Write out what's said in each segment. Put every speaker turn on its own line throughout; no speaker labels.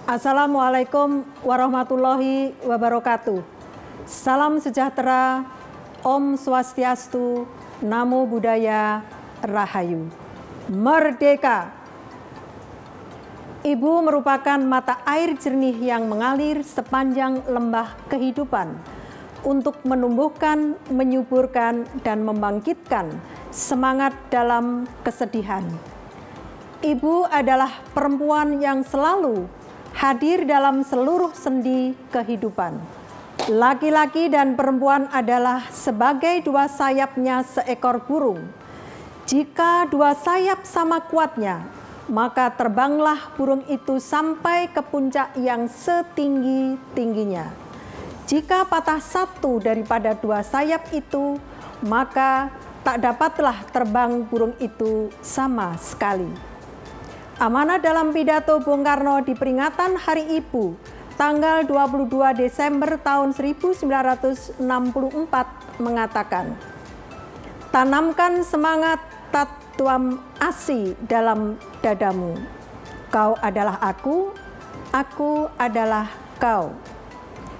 Assalamualaikum warahmatullahi wabarakatuh. Salam sejahtera, Om Swastiastu, Namo Buddhaya, Rahayu. Merdeka! Ibu merupakan mata air jernih yang mengalir sepanjang lembah kehidupan untuk menumbuhkan, menyuburkan, dan membangkitkan semangat dalam kesedihan. Ibu adalah perempuan yang selalu hadir dalam seluruh sendi kehidupan. Laki-laki dan perempuan adalah sebagai dua sayapnya seekor burung. Jika dua sayap sama kuatnya, maka terbanglah burung itu sampai ke puncak yang setinggi-tingginya. Jika patah satu daripada dua sayap itu, maka tak dapatlah terbang burung itu sama sekali. Amanat dalam pidato Bung Karno di peringatan Hari Ibu tanggal 22 Desember tahun 1964 mengatakan, tanamkan semangat Tattwam Asi dalam dadamu. Kau adalah aku adalah kau.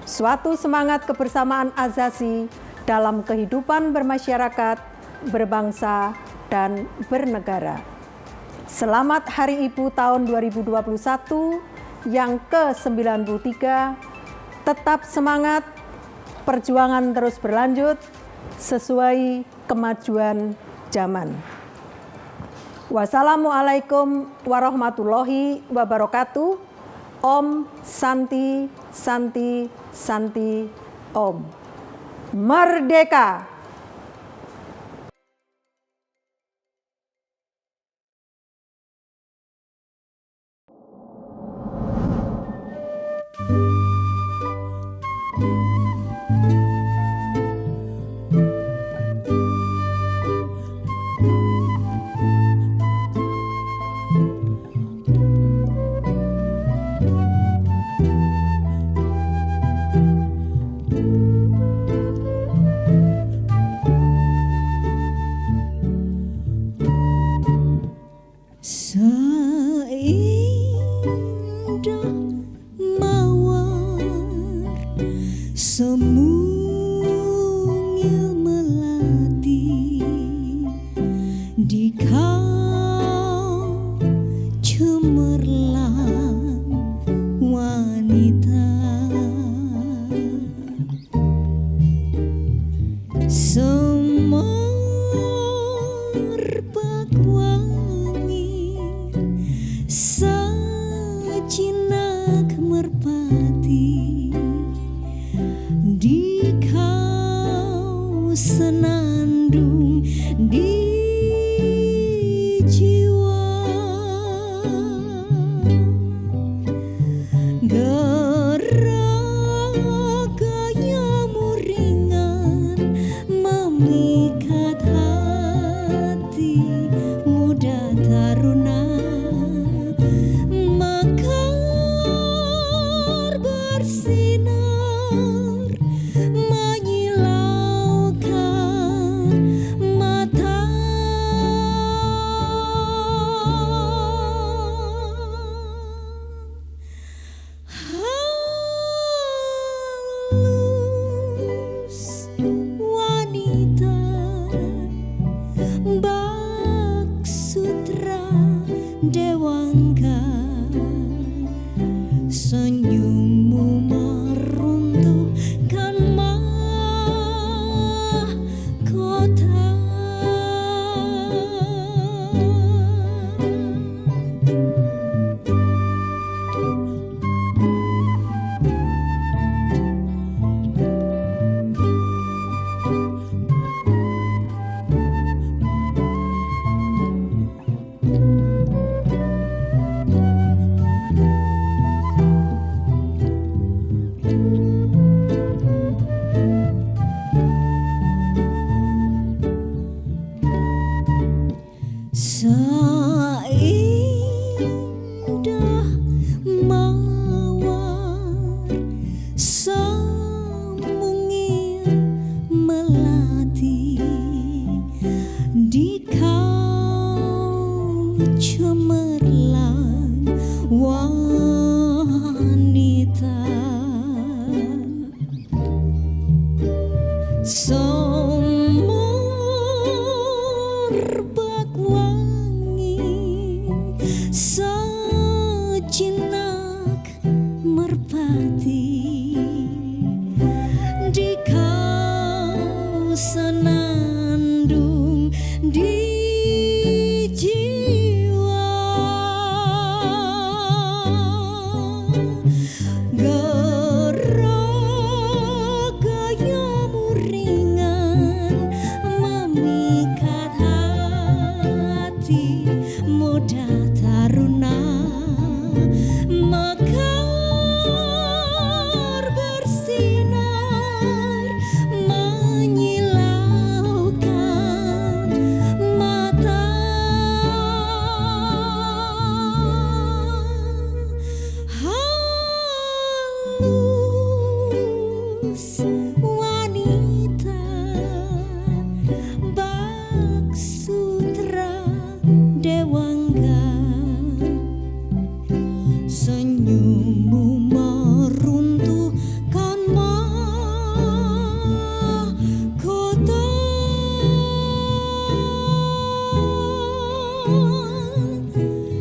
Suatu semangat kebersamaan azasi dalam kehidupan bermasyarakat, berbangsa, dan bernegara. Selamat Hari Ibu tahun 2021 yang ke-93. Tetap semangat, perjuangan terus berlanjut sesuai kemajuan zaman. Wassalamualaikum warahmatullahi wabarakatuh. Om Santi Santi Santi Om. Merdeka!
Seindah mawar semungil melati di kau cemerlang wanita. Semerbak wangi sajinak merpati di kau senandung di jiwa. Gerakanmu ringan memikat hati muda taruna, mekar bersinar menyilaukan Somerbak wangi sejenak merpati di kau senandung di jiwa gerak gayamu ringan memikat hati muda taruna mekar bersinar menyilaukan mata halus wanita bak sutra dewangga senyummu meruntuhkan mahkota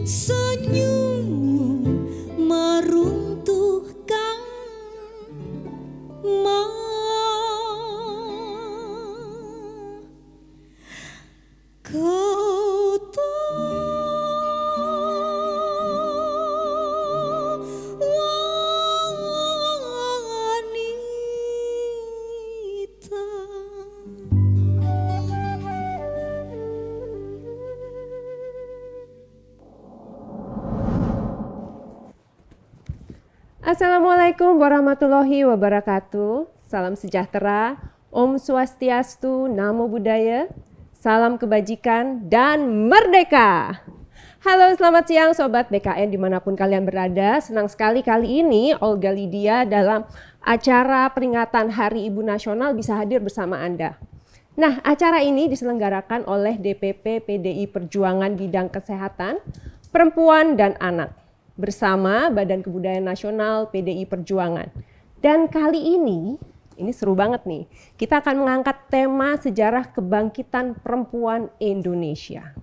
senyummu meruntuhkan mahkota
Assalamualaikum warahmatullahi wabarakatuh. Salam sejahtera, Om Swastiastu, Namo Buddhaya, salam kebajikan dan merdeka. Halo, selamat siang Sobat BKN dimanapun kalian berada. Senang sekali kali ini Olga Lydia dalam acara peringatan Hari Ibu Nasional bisa hadir bersama Anda. Nah, acara ini diselenggarakan oleh DPP PDI Perjuangan Bidang Kesehatan, Perempuan dan Anak bersama Badan Kebudayaan Nasional PDI Perjuangan. Dan kali ini seru banget nih. Kita akan mengangkat tema sejarah kebangkitan perempuan Indonesia.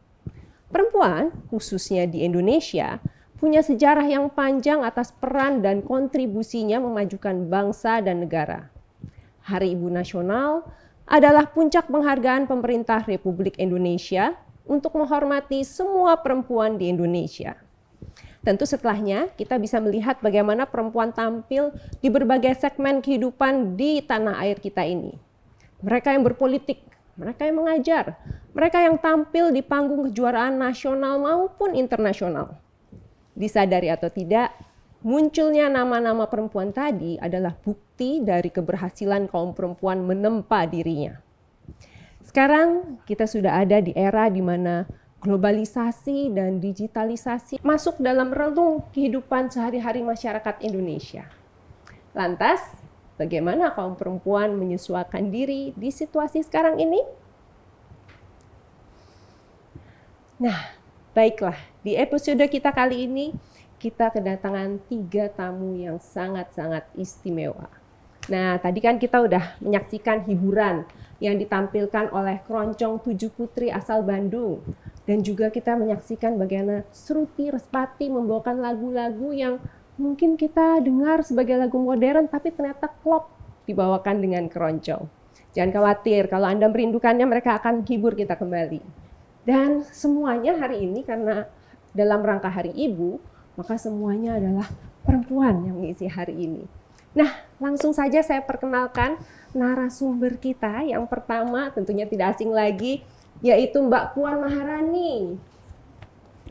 Perempuan, khususnya di Indonesia, punya sejarah yang panjang atas peran dan kontribusinya memajukan bangsa dan negara. Hari Ibu Nasional adalah puncak penghargaan pemerintah Republik Indonesia untuk menghormati semua perempuan di Indonesia. Tentu setelahnya kita bisa melihat bagaimana perempuan tampil di berbagai segmen kehidupan di tanah air kita ini. Mereka yang berpolitik, mereka yang mengajar, mereka yang tampil di panggung kejuaraan nasional maupun internasional. Disadari atau tidak, munculnya nama-nama perempuan tadi adalah bukti dari keberhasilan kaum perempuan menempa dirinya. Sekarang kita sudah ada di era di mana globalisasi dan digitalisasi masuk dalam relung kehidupan sehari-hari masyarakat Indonesia. Lantas, bagaimana kaum perempuan menyesuaikan diri di situasi sekarang ini? Nah, baiklah, di episode kita kali ini kita kedatangan 3 tamu yang sangat-sangat istimewa. Nah, tadi kan kita udah menyaksikan hiburan yang ditampilkan oleh Keroncong 7 Putri asal Bandung. Dan juga kita menyaksikan bagaimana Sruti Respati membawakan lagu-lagu yang mungkin kita dengar sebagai lagu modern, tapi ternyata klop dibawakan dengan keroncong. Jangan khawatir, kalau Anda merindukannya, mereka akan hibur kita kembali. Dan semuanya hari ini karena dalam rangka Hari Ibu, maka semuanya adalah perempuan yang mengisi hari ini. Nah, langsung saja saya perkenalkan narasumber kita. Yang pertama tentunya tidak asing lagi, yaitu Mbak Puan Maharani.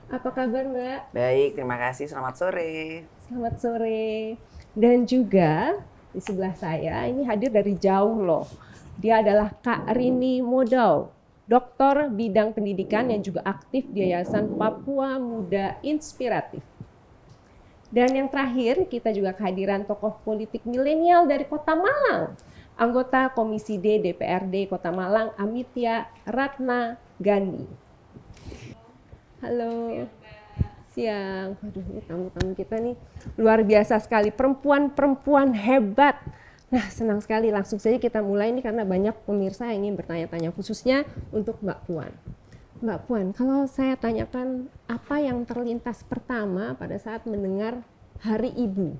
Apa kabar Mbak?
Baik, terima kasih. Selamat sore.
Selamat sore. Dan juga di sebelah saya ini hadir dari jauh loh. Dia adalah Kak Rini Modau, doktor bidang pendidikan yang juga aktif di Yayasan Papua Muda Inspiratif. Dan yang terakhir kita juga kehadiran tokoh politik milenial dari Kota Malang, anggota Komisi D DPRD Kota Malang, Amitya Ratna Gandhi. Halo, siang. Waduh, ini tamu-tamu kita nih luar biasa sekali, perempuan-perempuan hebat. Nah, senang sekali. Langsung saja kita mulai ini karena banyak pemirsa yang ingin bertanya-tanya, khususnya untuk Mbak Puan. Mbak Puan, kalau saya tanyakan apa yang terlintas pertama pada saat mendengar Hari Ibu?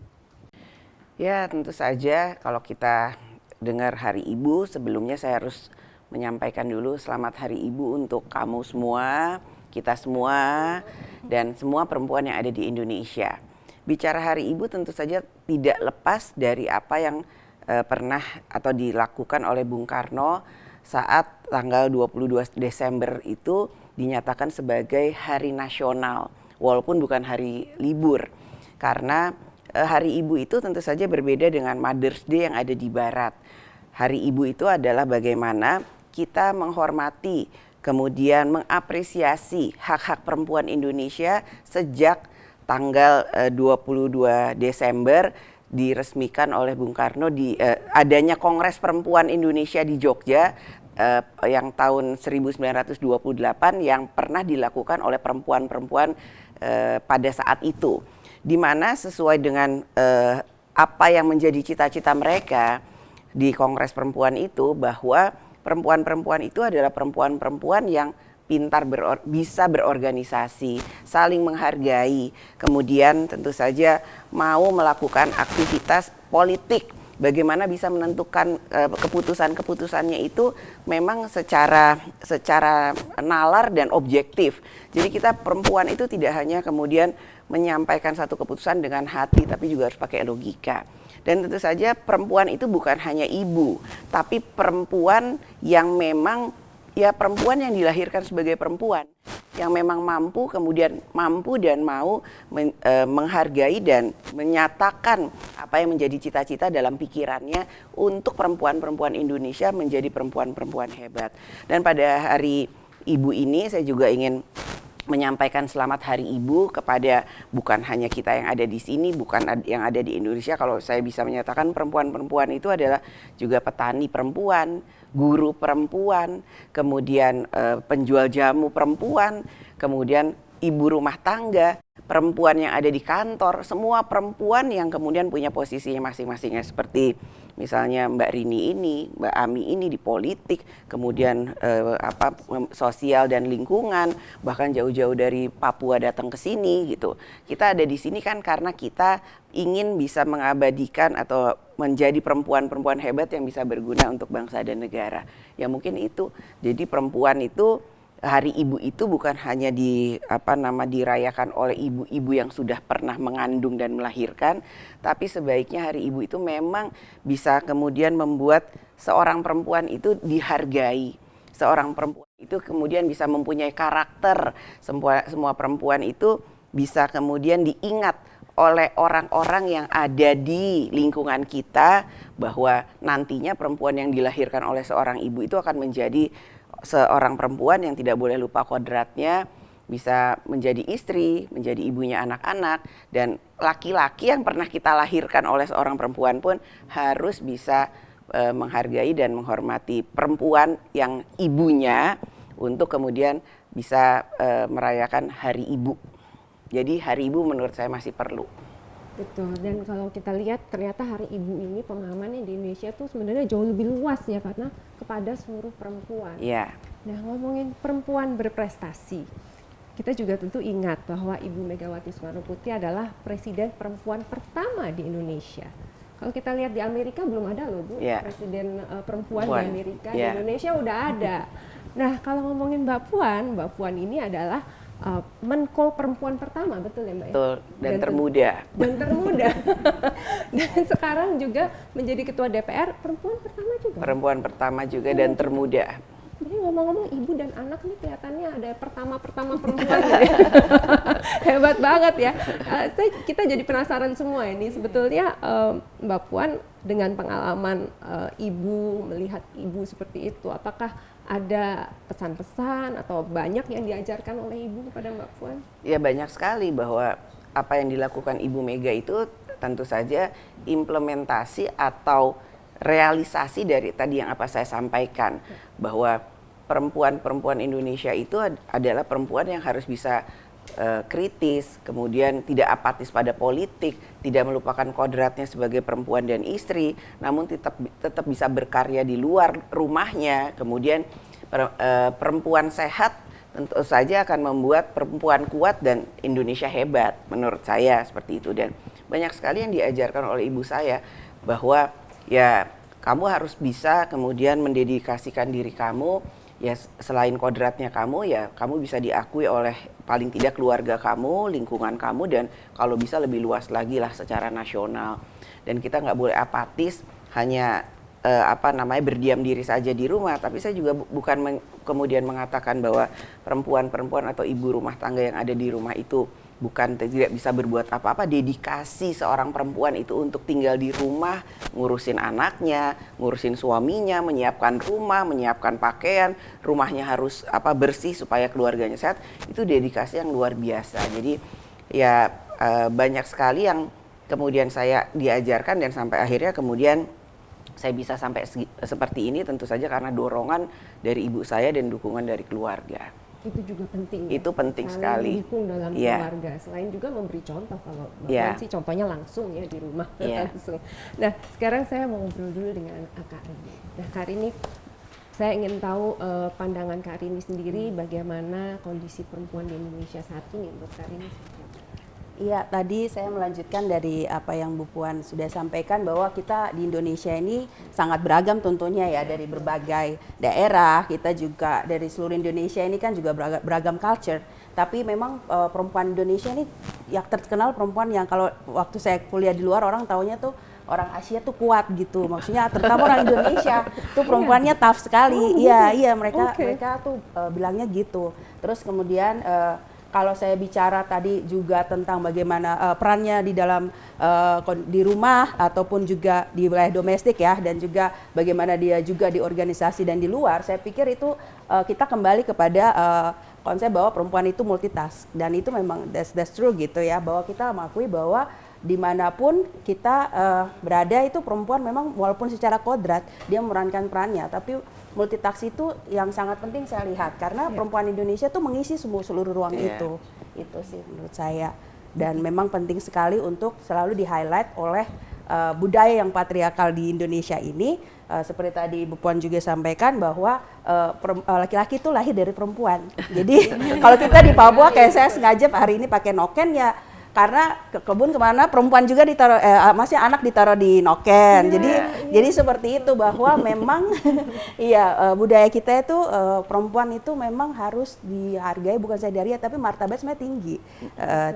Ya, tentu saja kalau kita dengar Hari Ibu, sebelumnya saya harus menyampaikan dulu selamat Hari Ibu untuk kamu semua, kita semua, dan semua perempuan yang ada di Indonesia. Bicara Hari Ibu tentu saja tidak lepas dari apa yang pernah atau dilakukan oleh Bung Karno saat tanggal 22 Desember itu dinyatakan sebagai hari nasional, walaupun bukan hari libur. Karena Hari Ibu itu tentu saja berbeda dengan Mother's Day yang ada di Barat. Hari Ibu itu adalah bagaimana kita menghormati, kemudian mengapresiasi hak-hak perempuan Indonesia sejak tanggal 22 Desember diresmikan oleh Bung Karno di adanya Kongres Perempuan Indonesia di Jogja yang tahun 1928 yang pernah dilakukan oleh perempuan-perempuan pada saat itu, di mana sesuai dengan apa yang menjadi cita-cita mereka di Kongres Perempuan itu, bahwa perempuan-perempuan itu adalah perempuan-perempuan yang pintar bisa berorganisasi, saling menghargai, kemudian tentu saja mau melakukan aktivitas politik. Bagaimana bisa menentukan keputusan-keputusannya itu memang secara nalar dan objektif. Jadi kita perempuan itu tidak hanya kemudian menyampaikan satu keputusan dengan hati, tapi juga harus pakai logika. Dan tentu saja perempuan itu bukan hanya ibu, tapi perempuan yang memang perempuan yang dilahirkan sebagai perempuan, yang memang mampu, kemudian mampu dan mau menghargai dan menyatakan apa yang menjadi cita-cita dalam pikirannya untuk perempuan-perempuan Indonesia menjadi perempuan-perempuan hebat. Dan pada Hari Ibu ini saya juga ingin menyampaikan selamat Hari Ibu kepada bukan hanya kita yang ada di sini, bukan yang ada di Indonesia. Kalau saya bisa menyatakan perempuan-perempuan itu adalah juga petani perempuan, guru perempuan, kemudian penjual jamu perempuan, kemudian ibu rumah tangga, perempuan yang ada di kantor, semua perempuan yang kemudian punya posisinya masing-masingnya, seperti misalnya Mbak Rini ini, Mbak Ami ini di politik, kemudian sosial dan lingkungan, bahkan jauh-jauh dari Papua datang ke sini gitu. Kita ada di sini kan karena kita ingin bisa mengabadikan atau menjadi perempuan-perempuan hebat yang bisa berguna untuk bangsa dan negara. Ya mungkin itu. Jadi perempuan itu, Hari Ibu itu bukan hanya dirayakan oleh ibu-ibu yang sudah pernah mengandung dan melahirkan, tapi sebaiknya Hari Ibu itu memang bisa kemudian membuat seorang perempuan itu dihargai. Seorang perempuan itu kemudian bisa mempunyai karakter. Semua perempuan itu bisa kemudian diingat oleh orang-orang yang ada di lingkungan kita, bahwa nantinya perempuan yang dilahirkan oleh seorang ibu itu akan menjadi seorang perempuan yang tidak boleh lupa kodratnya, bisa menjadi istri, menjadi ibunya anak-anak, dan laki-laki yang pernah kita lahirkan oleh seorang perempuan pun harus bisa menghargai dan menghormati perempuan yang ibunya untuk kemudian bisa merayakan Hari Ibu. Jadi Hari Ibu menurut saya masih perlu.
Betul, dan kalau kita lihat ternyata Hari Ibu ini pemahamannya di Indonesia tuh sebenarnya jauh lebih luas ya, karena kepada seluruh perempuan.
Iya.
Nah, ngomongin perempuan berprestasi, kita juga tentu ingat bahwa Ibu Megawati Soekarno Putri adalah presiden perempuan pertama di Indonesia. Kalau kita lihat di Amerika belum ada loh Bu, presiden perempuan di Amerika. Di Indonesia udah ada. Nah, kalau ngomongin Mbak Puan ini adalah Menko perempuan pertama, betul ya Mbak?
Betul, dan termuda.
Dan termuda. Dan sekarang juga menjadi ketua DPR perempuan pertama juga.
Perempuan pertama juga dan termuda.
Jadi ngomong-ngomong ibu dan anak nih kelihatannya ada pertama perempuan ya. Hebat banget ya. Kita jadi penasaran semua ini sebetulnya Mbak Puan dengan pengalaman ibu, melihat ibu seperti itu, apakah ada pesan-pesan atau banyak yang diajarkan oleh ibu kepada Mbak Puan?
Ya banyak sekali, bahwa apa yang dilakukan Ibu Mega itu tentu saja implementasi atau realisasi dari tadi yang apa saya sampaikan, bahwa perempuan-perempuan Indonesia itu adalah perempuan yang harus bisa kritis, kemudian tidak apatis pada politik, tidak melupakan kodratnya sebagai perempuan dan istri, namun tetap bisa berkarya di luar rumahnya. Kemudian perempuan sehat tentu saja akan membuat perempuan kuat dan Indonesia hebat, menurut saya seperti itu. Dan banyak sekali yang diajarkan oleh ibu saya bahwa ya kamu harus bisa kemudian mendedikasikan diri kamu, ya selain kodratnya kamu, ya kamu bisa diakui oleh paling tidak keluarga kamu, lingkungan kamu, dan kalau bisa lebih luas lagi lah secara nasional. Dan kita nggak boleh apatis hanya berdiam diri saja di rumah. Tapi saya juga bukan kemudian mengatakan bahwa perempuan-perempuan atau ibu rumah tangga yang ada di rumah itu bukan tidak bisa berbuat apa-apa. Dedikasi seorang perempuan itu untuk tinggal di rumah, ngurusin anaknya, ngurusin suaminya, menyiapkan rumah, menyiapkan pakaian, rumahnya harus bersih supaya keluarganya sehat. Itu dedikasi yang luar biasa. Jadi ya banyak sekali yang kemudian saya diajarkan, dan sampai akhirnya kemudian saya bisa sampai seperti ini tentu saja karena dorongan dari ibu saya dan dukungan dari keluarga.
Itu juga penting.
Itu penting
saling
sekali.
Mendukung dalam keluarga. Selain juga memberi contoh, kalau bahkan sih contohnya langsung ya di rumah langsung. Nah, sekarang saya mau ngobrol dulu dengan Kak Rini. Nah, Kak Rini, saya ingin tahu pandangan Kak Rini sendiri bagaimana kondisi perempuan di Indonesia saat ini menurut Kak Rini.
Iya, tadi saya melanjutkan dari apa yang Bu Puan sudah sampaikan, bahwa kita di Indonesia ini sangat beragam tentunya ya, dari berbagai daerah, kita juga dari seluruh Indonesia ini kan juga beragam culture. Tapi memang perempuan Indonesia ini yang terkenal perempuan yang kalau waktu saya kuliah di luar orang taunya tuh orang Asia tuh kuat gitu, maksudnya terutama orang Indonesia tuh perempuannya tough sekali. Iya, mereka tuh bilangnya gitu. Terus kemudian kalau saya bicara tadi juga tentang bagaimana perannya di dalam di rumah ataupun juga di wilayah domestik ya, dan juga bagaimana dia juga di organisasi dan di luar, saya pikir itu kita kembali kepada konsep bahwa perempuan itu multitask, dan itu memang that's true gitu ya, bahwa kita mengakui bahwa dimanapun kita berada itu perempuan memang walaupun secara kodrat dia memerankan perannya, tapi multitask itu yang sangat penting saya lihat, karena perempuan Indonesia tuh mengisi seluruh ruang itu sih menurut saya, dan memang penting sekali untuk selalu di highlight oleh budaya yang patriarkal di Indonesia ini. Seperti tadi Bu Puan juga sampaikan bahwa laki-laki itu lahir dari perempuan. Jadi kalau kita di Papua kayak saya sengaja hari ini pakai noken ya, karena ke kebun kemana perempuan juga ditaruh, masih anak ditaruh di noken. Jadi seperti itu, bahwa memang budaya kita itu perempuan itu memang harus dihargai, bukan saja dari tapi martabat sebenarnya tinggi.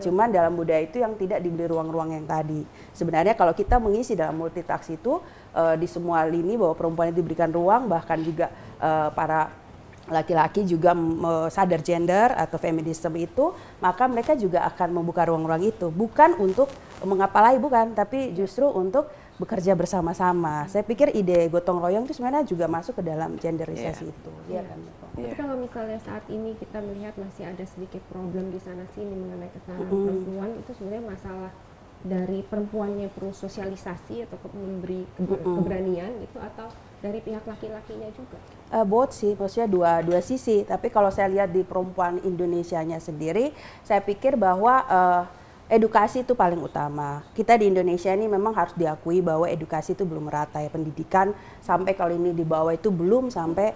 Cuman dalam budaya itu yang tidak diberi ruang-ruang yang tadi. Sebenarnya kalau kita mengisi dalam multitask itu di semua lini, bahwa perempuan itu diberikan ruang, bahkan juga para laki-laki juga sadar gender atau feminisme itu, maka mereka juga akan membuka ruang-ruang itu, bukan untuk mengapalai, bukan, tapi justru untuk bekerja bersama-sama. Saya pikir ide gotong royong itu sebenarnya juga masuk ke dalam genderisasi itu. Iya kan?
Tapi kalau misalnya saat ini kita melihat masih ada sedikit problem di sana sini mengenai kesetaraan perempuan, itu sebenarnya masalah dari perempuannya perlu sosialisasi atau memberi keberanian gitu, atau dari pihak laki-lakinya juga?
Both sih, maksudnya dua sisi. Tapi kalau saya lihat di perempuan Indonesianya sendiri, saya pikir bahwa edukasi itu paling utama. Kita di Indonesia ini memang harus diakui bahwa edukasi itu belum merata ya, pendidikan sampai kalau ini di bawah itu belum sampai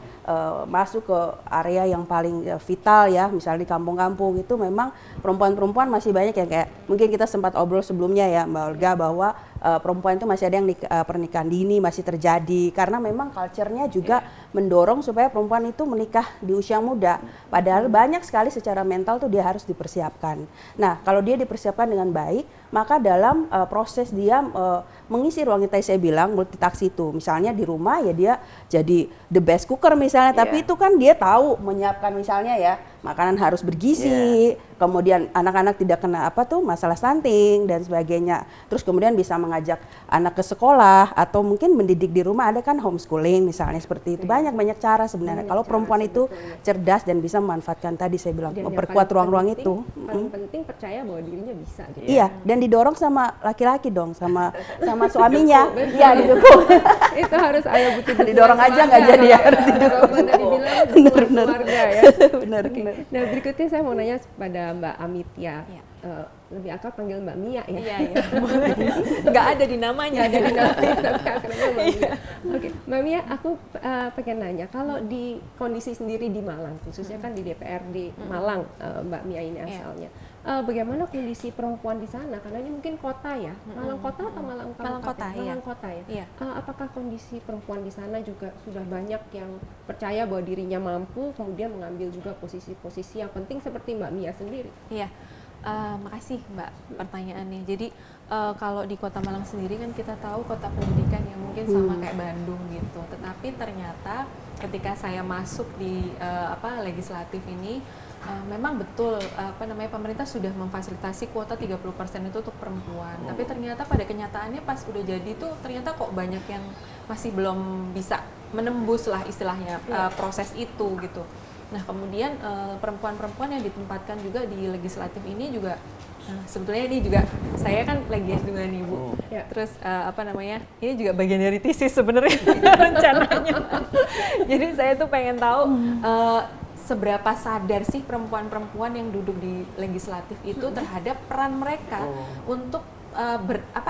masuk ke area yang paling vital ya, misalnya di kampung-kampung itu memang perempuan-perempuan masih banyak yang kayak mungkin kita sempat obrol sebelumnya ya Mbak Olga, bahwa perempuan itu masih ada yang pernikahan dini masih terjadi, karena memang culture-nya juga mendorong supaya perempuan itu menikah di usia muda, padahal banyak sekali secara mental tuh dia harus dipersiapkan. Nah, kalau dia dipersiapkan dengan baik, maka dalam proses dia mengisi ruang yang tadi saya bilang multitask itu, misalnya di rumah ya dia jadi the best cooker misalnya, tapi itu kan dia tahu menyiapkan misalnya ya makanan harus bergizi, kemudian anak-anak tidak kena masalah stunting dan sebagainya, terus kemudian bisa mengajak anak ke sekolah atau mungkin mendidik di rumah, ada kan homeschooling misalnya seperti itu. Banyak cara sebenarnya kalau perempuan itu cerdas dan bisa memanfaatkan tadi saya bilang memperkuat ruang-ruang itu.
Paling penting percaya bahwa dirinya bisa gitu.
Iya, dan didorong sama laki-laki dong, sama suaminya. Iya, didukung.
Itu harus ayah butuh
didorong aja nggak jadi, harus didukung.
Tadi bilang keluarga ya.
Benar,
Oke.
benar.
Nah berikutnya saya mau nanya pada Mbak Amitya.
Iya.
Lebih akrab panggil Mbak Mia ya.
Iya, iya. Nggak ada di namanya.
Nggak ada di namanya, tapi akrabnya Mbak Mia. Oke, Mbak Mia, aku pengen nanya, kalau di kondisi sendiri di Malang, khususnya kan di DPRD Malang, Mbak Mia ini asalnya, bagaimana kondisi perempuan di sana? Karena ini mungkin kota ya, Malang Kota atau Malang Kabupaten?
Malang Kota, iya.
Malang Kota ya.
Iya.
Apakah kondisi perempuan di sana juga sudah banyak yang percaya bahwa dirinya mampu, kemudian mengambil juga posisi-posisi yang penting seperti Mbak Mia sendiri?
Iya. Makasih Mbak pertanyaannya. Jadi kalau di Kota Malang sendiri kan kita tahu kota pendidikan yang mungkin sama kayak Bandung gitu. Tetapi ternyata ketika saya masuk di legislatif ini memang betul pemerintah sudah memfasilitasi kuota 30% itu untuk perempuan. Tapi ternyata pada kenyataannya pas udah jadi tuh ternyata kok banyak yang masih belum bisa menembus lah istilahnya proses itu gitu. Nah kemudian perempuan-perempuan yang ditempatkan juga di legislatif ini juga sebetulnya ini juga saya kan lagi S2 nih Bu. Terus ini juga bagian dari tesis sebenarnya rencananya. Jadi saya tuh pengen tahu seberapa sadar sih perempuan-perempuan yang duduk di legislatif itu terhadap peran mereka untuk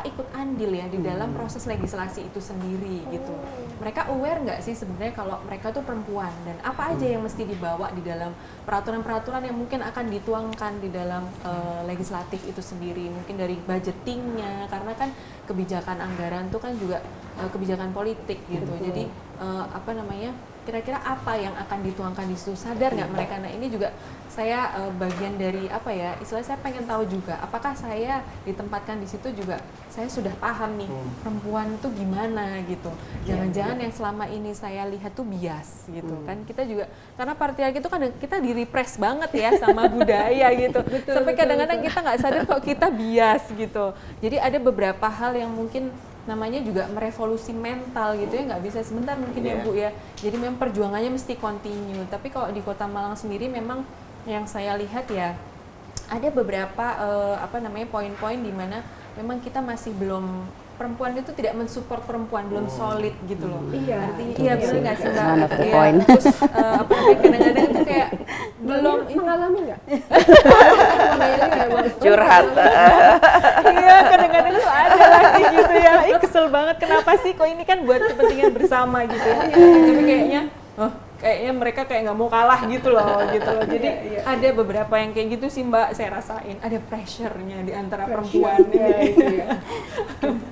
ikut andil ya di dalam proses legislasi itu sendiri gitu. Mereka aware nggak sih sebenarnya kalau mereka tuh perempuan dan apa aja yang mesti dibawa di dalam peraturan-peraturan yang mungkin akan dituangkan di dalam legislatif itu sendiri, mungkin dari budgetingnya karena kan kebijakan anggaran tuh kan juga kebijakan politik gitu. Jadi kira-kira apa yang akan dituangkan di situ, sadar nggak mereka? Nah ini juga saya bagian dari istilahnya saya pengen tahu juga apakah saya ditempatkan di situ juga saya sudah paham nih perempuan tuh gimana gitu. Jangan-jangan yang selama ini saya lihat tuh bias gitu kan. Kita juga karena patriarki itu kan kita di-repress banget ya sama budaya gitu. Sampai kadang-kadang kita nggak sadar kok kita bias gitu. Jadi ada beberapa hal yang mungkin namanya juga merevolusi mental gitu ya, nggak bisa sebentar mungkin ya Bu ya. Jadi memang perjuangannya mesti continue. Tapi kalau di Kota Malang sendiri memang yang saya lihat ya ada beberapa poin-poin di mana memang kita masih belum, perempuan itu tidak mensupport perempuan, belum solid gitu loh. Artinya iya benar nggak sih Mbak? Iya. Terus kadang-kadang itu kayak belum
mengalami nggak?
Curhat.
Iya, kadang-kadang tuh ada lagi gitu ya. Kesel banget kenapa sih kok ini kan buat kepentingan bersama gitu ya. Tapi kayaknya mereka kayak nggak mau kalah gitu loh. Jadi ada beberapa yang kayak gitu sih Mbak, saya rasain ada pressure-nya di antara perempuan.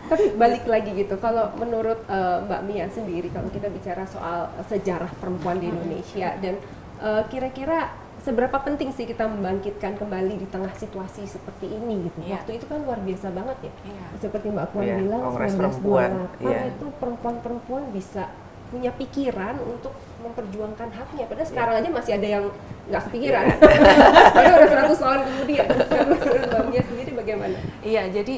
Tapi balik lagi gitu, kalau menurut Mbak Mia sendiri, kalau kita bicara soal sejarah perempuan di Indonesia dan kira-kira seberapa penting sih kita membangkitkan kembali di tengah situasi seperti ini gitu. Waktu itu kan luar biasa banget ya. Seperti Mbak Puan bilang,
Kongres Perempuan.
1928 itu perempuan-perempuan bisa punya pikiran untuk memperjuangkan haknya. Padahal sekarang aja masih ada yang nggak kepikiran. Padahal udah 100 tahun kemudian. Menurut Mbak Mia sendiri bagaimana?
Iya, jadi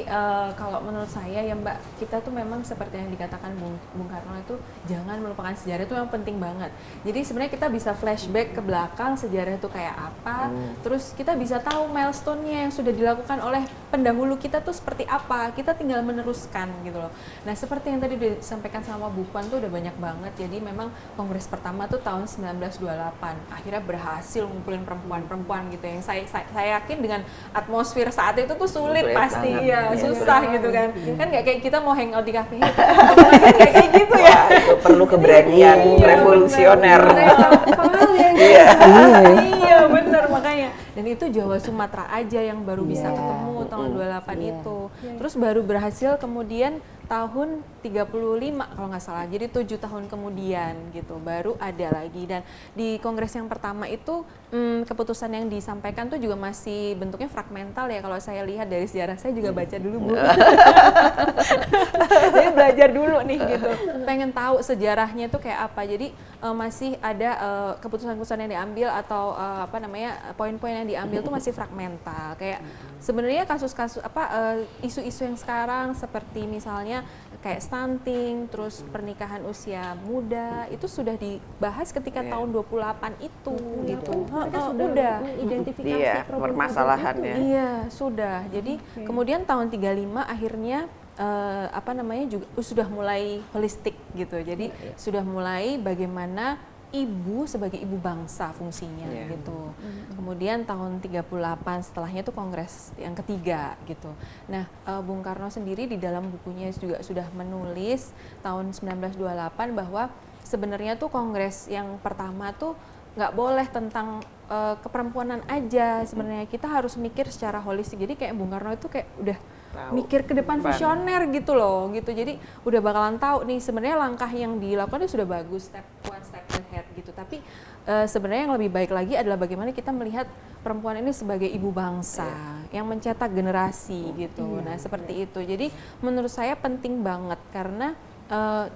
kalau menurut saya ya Mbak, kita tuh memang seperti yang dikatakan Bung Karno itu jangan melupakan sejarah, itu yang penting banget. Jadi sebenarnya kita bisa flashback ke belakang sejarah itu kayak apa, terus kita bisa tahu milestone-nya yang sudah dilakukan oleh pendahulu kita tuh seperti apa, kita tinggal meneruskan gitu loh. Nah seperti yang tadi disampaikan sama Bu Puan tuh udah banyak banget, jadi memang kongres pertama tuh tahun 1928, akhirnya berhasil ngumpulin perempuan-perempuan gitu yang saya yakin dengan atmosfer saat itu tuh sulit pasti ya, susah gitu kan. Kan nggak kayak kita mau hangout di kafe, kayak gitu ya.
Itu perlu keberanian revolusioner.
Iya benar makanya. Dan itu Jawa Sumatera aja yang baru bisa ketemu tahun 28 itu. Terus baru berhasil kemudian tahun 35 kalau nggak salah, jadi 7 tahun kemudian gitu baru ada lagi. Dan di kongres yang pertama itu keputusan yang disampaikan tuh juga masih bentuknya fragmental ya, kalau saya lihat dari sejarah. Saya juga baca dulu Bu. Jadi belajar dulu nih gitu, pengen tahu sejarahnya tuh kayak apa. Jadi masih ada keputusan-keputusan yang diambil atau poin-poin yang diambil tuh masih fragmental. Kayak sebenarnya kasus-kasus isu-isu yang sekarang seperti misalnya kayak stunting, terus pernikahan usia muda itu sudah dibahas ketika tahun 28 itu gitu. Udah
identifikasi
permasalahannya.
Iya, sudah. Jadi kemudian tahun 35 akhirnya juga sudah mulai holistik gitu. Jadi sudah mulai bagaimana ibu sebagai ibu bangsa fungsinya gitu. Kemudian tahun 38 setelahnya itu kongres yang ketiga gitu. Nah, Bung Karno sendiri di dalam bukunya juga sudah menulis tahun 1928 bahwa sebenarnya tuh kongres yang pertama tuh nggak boleh tentang keperempuanan aja, sebenarnya kita harus mikir secara holistik. Jadi kayak Bung Karno itu kayak udah mikir ke depan visioner gitu loh gitu. Jadi udah bakalan tahu nih sebenarnya langkah yang dilakukan itu sudah bagus, step ahead gitu. Tapi sebenarnya yang lebih baik lagi adalah bagaimana kita melihat perempuan ini sebagai ibu bangsa yang mencetak generasi gitu. Nah, seperti itu. Jadi menurut saya penting banget karena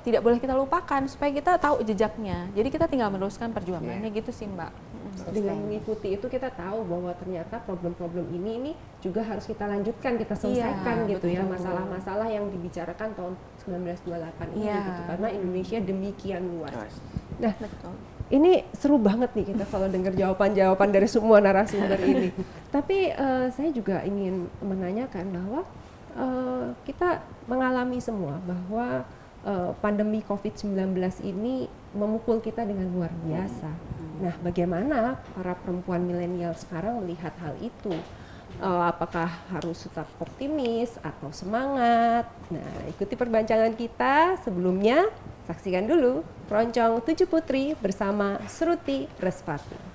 tidak boleh kita lupakan supaya kita tahu jejaknya. Jadi kita tinggal meneruskan perjuangannya gitu sih, Mbak.
Dengan mengikuti itu kita tahu bahwa ternyata problem-problem ini juga harus kita lanjutkan, kita selesaikan gitu ya, masalah-masalah yang dibicarakan tahun 1928 ini gitu, karena Indonesia demikian luas. Nah, ini seru banget nih kita kalau dengar jawaban-jawaban dari semua narasumber ini. Tapi saya juga ingin menanyakan bahwa kita mengalami semua bahwa pandemi COVID-19 ini memukul kita dengan luar biasa. Nah, bagaimana para perempuan milenial sekarang melihat hal itu? Apakah harus tetap optimis atau semangat? Nah, ikuti perbincangan kita. Sebelumnya, saksikan dulu Keroncong 7 Putri bersama Sruti Respati.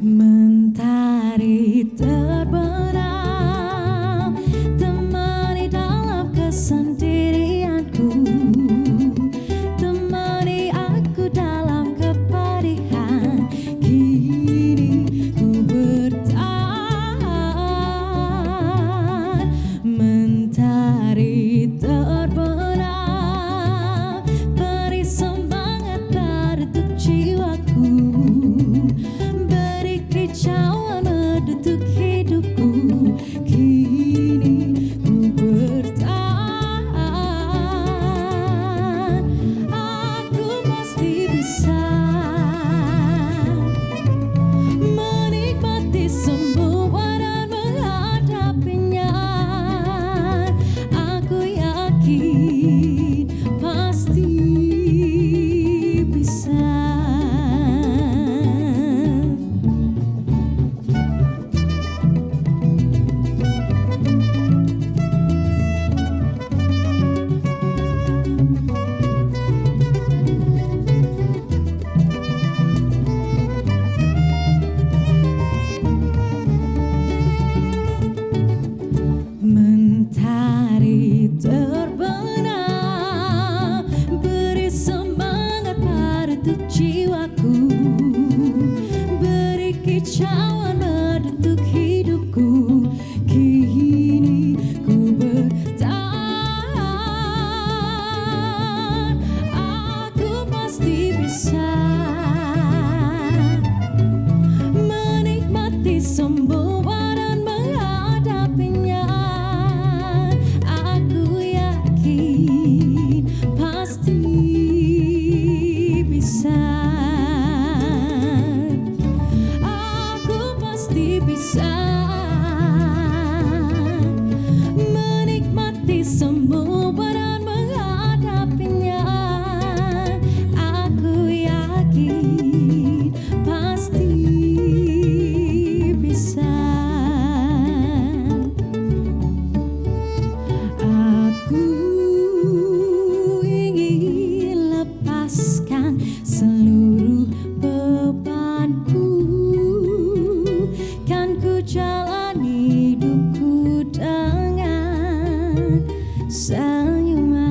Mentari terbenam, temani dalam kesendirianku, temani aku dalam kepedihan. Kini ku bertahan. Mentari terbenam, beri semangat pada jiwaku, kicauan untuk hidupku. Kini ku bertahan. Aku pasti bisa menikmati semua dan menghadapinya. Aku yakin pasti bisa. Mentari terbenam, beri semangat pada jiwaku, beri kicauan untuk hidupku. Kini ku bertahan. Aku pasti bisa menikmati semua dan menghadapinya. Aku yakin pasti bisa. Aku pasti bisa menikmati semua dan menghadapinya. Aku yakin pasti bisa. Aku ingin lepaskan seluruh bebanku, kan ku jalani hidupku dengan senyuman.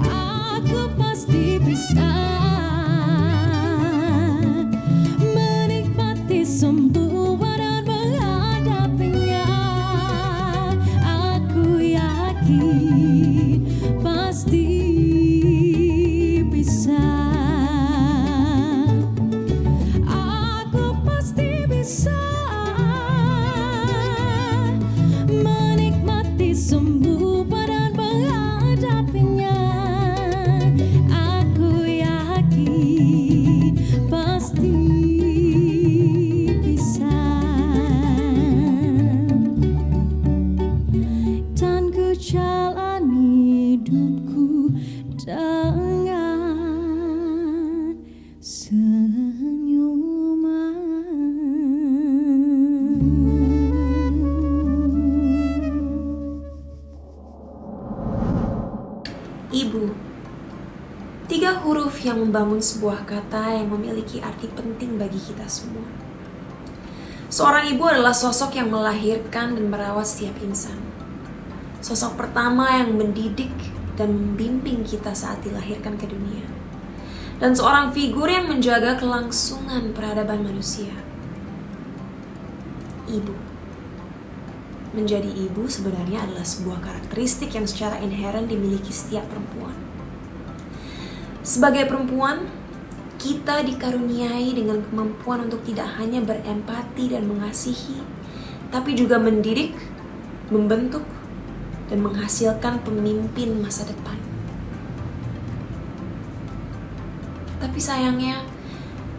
Aku pasti bisa menikmati semua dan menghadapinya. Aku yakin pasti bisa. Aku pasti bisa menikmati semua dan menghadapinya.
Ibu. 3 huruf yang membangun sebuah kata yang memiliki arti penting bagi kita semua. Seorang ibu adalah sosok yang melahirkan dan merawat setiap insan. Sosok pertama yang mendidik dan membimbing kita saat dilahirkan ke dunia. Dan seorang figur yang menjaga kelangsungan peradaban manusia. Ibu. Menjadi ibu sebenarnya adalah sebuah karakteristik yang secara inheren dimiliki setiap perempuan. Sebagai perempuan, kita dikaruniai dengan kemampuan untuk tidak hanya berempati dan mengasihi, tapi juga mendidik, membentuk, dan menghasilkan pemimpin masa depan. Tapi sayangnya,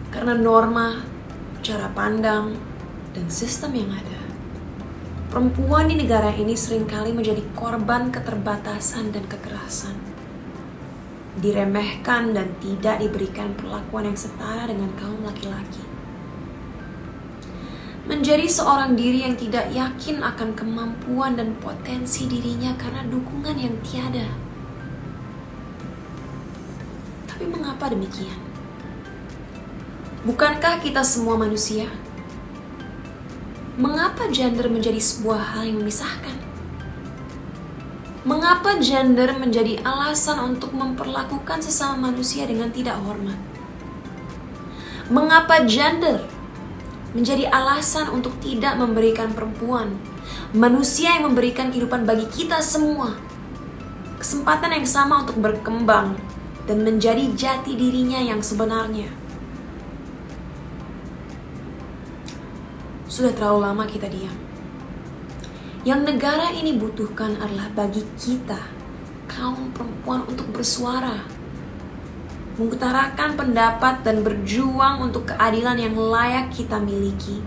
karena norma, cara pandang, dan sistem yang ada, perempuan di negara ini seringkali menjadi korban keterbatasan dan kekerasan. Diremehkan dan tidak diberikan perlakuan yang setara dengan kaum laki-laki. Menjadi seorang diri yang tidak yakin akan kemampuan dan potensi dirinya karena dukungan yang tiada. Tapi mengapa demikian? Bukankah kita semua manusia? Mengapa gender menjadi sebuah hal yang memisahkan? Mengapa gender menjadi alasan untuk memperlakukan sesama manusia dengan tidak hormat? Mengapa gender menjadi alasan untuk tidak memberikan perempuan, manusia yang memberikan kehidupan bagi kita semua, kesempatan yang sama untuk berkembang dan menjadi jati dirinya yang sebenarnya? Sudah terlalu lama kita diam. Yang negara ini butuhkan adalah bagi kita, kaum perempuan, untuk bersuara, mengutarakan pendapat dan berjuang untuk keadilan yang layak kita miliki,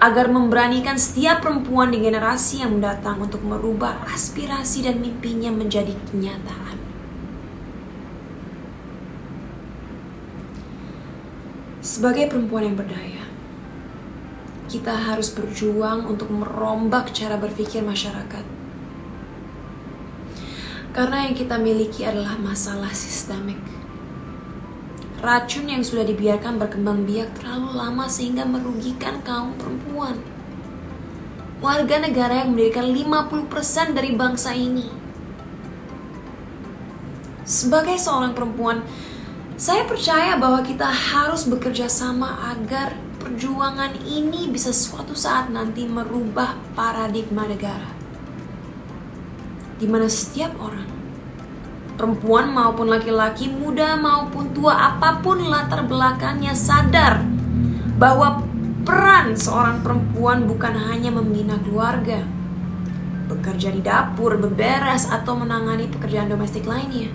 agar memberanikan setiap perempuan di generasi yang mendatang untuk merubah aspirasi dan mimpinya menjadi kenyataan. Sebagai perempuan yang berdaya, kita harus berjuang untuk merombak cara berpikir masyarakat. Karena yang kita miliki adalah masalah sistemik. Racun yang sudah dibiarkan berkembang biak terlalu lama sehingga merugikan kaum perempuan. Warga negara yang mendirikan 50% dari bangsa ini. Sebagai seorang perempuan, saya percaya bahwa kita harus bekerja sama agar perjuangan ini bisa suatu saat nanti merubah paradigma negara, di mana setiap orang, perempuan maupun laki-laki, muda maupun tua, apapun latar belakangnya, sadar bahwa peran seorang perempuan bukan hanya membina keluarga, bekerja di dapur, beberes, atau menangani pekerjaan domestik lainnya,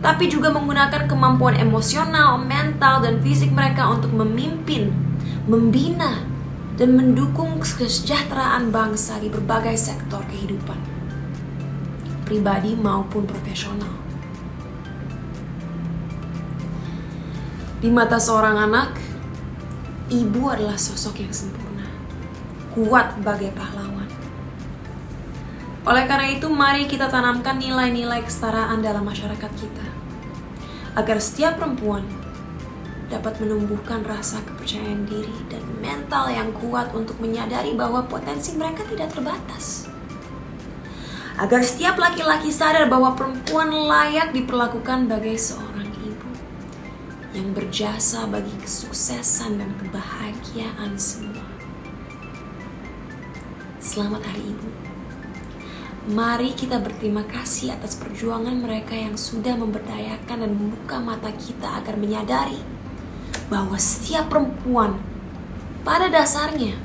tapi juga menggunakan kemampuan emosional, mental, dan fisik mereka untuk memimpin, membina, dan mendukung kesejahteraan bangsa di berbagai sektor kehidupan, pribadi maupun profesional. Di mata seorang anak, ibu adalah sosok yang sempurna, kuat bagai pahlawan. Oleh karena itu, mari kita tanamkan nilai-nilai kesetaraan dalam masyarakat kita, agar setiap perempuan dapat menumbuhkan rasa kepercayaan diri dan mental yang kuat untuk menyadari bahwa potensi mereka tidak terbatas. Agar setiap laki-laki sadar bahwa perempuan layak diperlakukan sebagai seorang ibu yang berjasa bagi kesuksesan dan kebahagiaan semua. Selamat Hari Ibu. Mari kita berterima kasih atas perjuangan mereka yang sudah memberdayakan dan membuka mata kita agar menyadari bahwa setiap perempuan pada dasarnya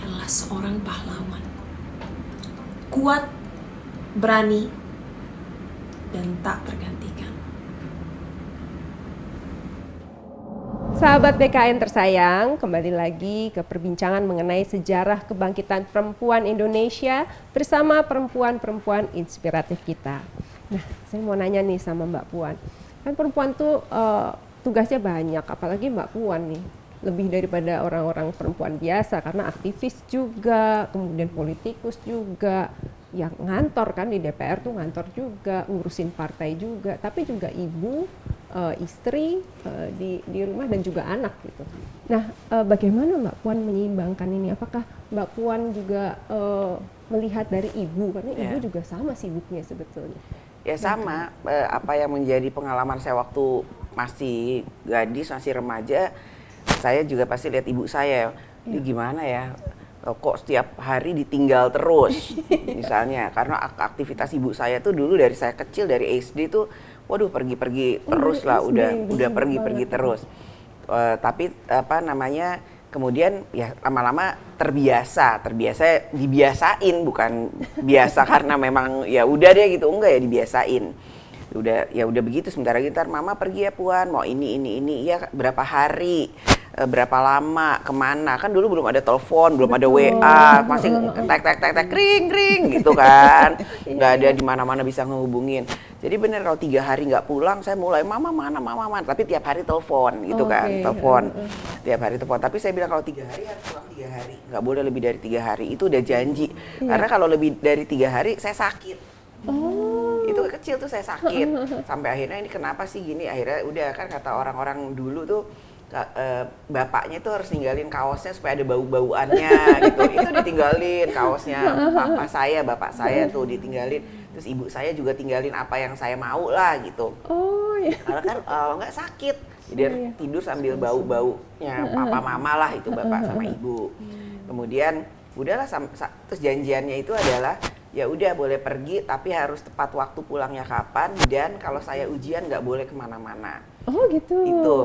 adalah seorang pahlawan. Kuat, berani, dan tak tergantikan.
Sahabat BKN tersayang, kembali lagi ke perbincangan mengenai sejarah kebangkitan perempuan Indonesia bersama perempuan-perempuan inspiratif kita. Nah, saya mau nanya nih sama Mbak Puan. Kan perempuan tuh tugasnya banyak, apalagi Mbak Puan nih. Lebih daripada orang-orang perempuan biasa karena aktivis juga, kemudian politikus juga. yang ngantor kan di DPR tuh ngantor juga, ngurusin partai juga, tapi juga ibu, istri di rumah dan juga anak gitu. Nah, bagaimana Mbak Puan menyeimbangkan ini? Apakah Mbak Puan juga melihat dari ibu, karena ibu juga sama sibuknya sebetulnya?
Ya sama, apa yang menjadi pengalaman saya waktu masih gadis, masih remaja, saya juga pasti lihat ibu saya, ini gimana ya, kok setiap hari ditinggal terus, misalnya, karena aktivitas ibu saya tuh dulu dari saya kecil, dari SD tuh, waduh pergi-pergi terus lah, udah pergi-pergi terus. Tapi apa namanya, kemudian ya lama-lama terbiasa dibiasain, bukan biasa karena memang ya udah deh gitu, enggak ya, dibiasain. Udah begitu, sebentar lagi ntar mama pergi ya Puan, mau ini ya berapa hari, berapa lama, kemana, kan dulu belum ada telepon, belum ada WA, masih tek kring gitu kan, nggak ada di mana-mana bisa ngehubungin. Jadi bener kalau 3 hari nggak pulang, saya mulai mama mana, tapi tiap hari telepon gitu kan, telepon tiap hari telepon. Tapi saya bilang kalau 3 hari harus pulang 3 hari, nggak boleh lebih dari 3 hari, itu udah janji. Karena kalau lebih dari 3 hari saya sakit. Itu kecil tuh saya sakit, sampai akhirnya ini kenapa sih gini, akhirnya udah kan kata orang-orang dulu tuh, bapaknya tuh harus ninggalin kaosnya supaya ada bau-bauannya gitu. Itu ditinggalin kaosnya bapak saya tuh ditinggalin. Terus ibu saya juga tinggalin apa yang saya mau lah gitu. Karena kan nggak sakit, jadi tidur sambil bau-baunya papa mama lah, itu bapak sama ibu. Kemudian udahlah, terus janjiannya itu adalah ya udah boleh pergi tapi harus tepat waktu pulangnya kapan, dan kalau saya ujian nggak boleh kemana-mana.
Oh gitu.
Itu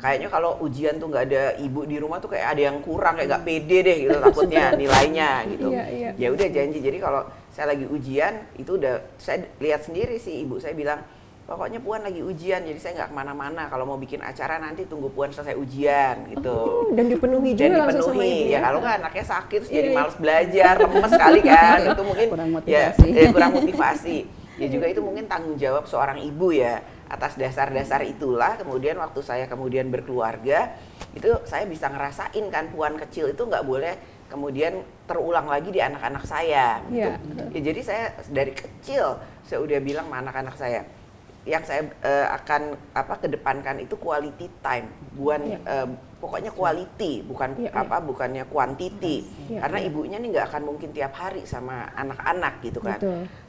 kayaknya kalau ujian tuh nggak ada ibu di rumah tuh kayak ada yang kurang, kayak nggak pede deh gitu takutnya nilainya gitu. Ya udah janji, jadi kalau saya lagi ujian itu udah saya lihat sendiri sih, ibu saya bilang pokoknya Puan lagi ujian, jadi saya nggak kemana-mana, kalau mau bikin acara nanti tunggu Puan selesai ujian gitu.
Dan dipenuhi juga langsung sama ibu
ya. Kalau kan anaknya sakit terus jadi malas belajar, lemes sekali kan, itu mungkin kurang motivasi. Kurang motivasi. Ya juga itu mungkin tanggung jawab seorang ibu ya. Atas dasar-dasar itulah kemudian waktu saya kemudian berkeluarga, itu saya bisa ngerasain kan Puan kecil itu nggak boleh kemudian terulang lagi di anak-anak saya gitu. Ya jadi saya dari kecil saya udah bilang sama anak-anak saya, yang saya akan kedepankan itu quality time, pokoknya quality, bukannya quantity. Karena ibunya nih nggak akan mungkin tiap hari sama anak-anak gitu kan.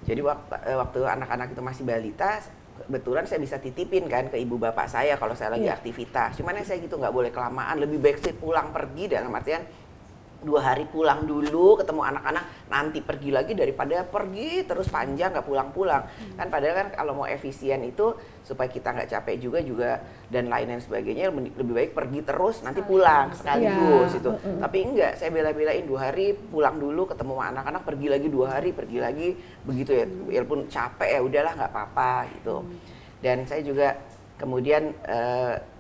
Jadi waktu anak-anak itu masih balita, kebetulan saya bisa titipin kan ke ibu bapak saya kalau saya lagi aktivitas. Cuman yang saya gitu nggak boleh kelamaan, lebih baik sih pulang pergi, dalam artian 2 hari pulang dulu ketemu anak-anak, nanti pergi lagi daripada pergi terus panjang nggak pulang-pulang. Kan padahal kan kalau mau efisien itu supaya kita nggak capek juga dan lain-lain sebagainya, lebih baik pergi terus nanti pulang sekaligus itu. Tapi enggak, saya bela-belain 2 hari pulang dulu ketemu anak-anak, pergi lagi 2 hari, pergi lagi begitu ya. Walaupun capek ya udahlah nggak apa-apa gitu. Dan saya juga kemudian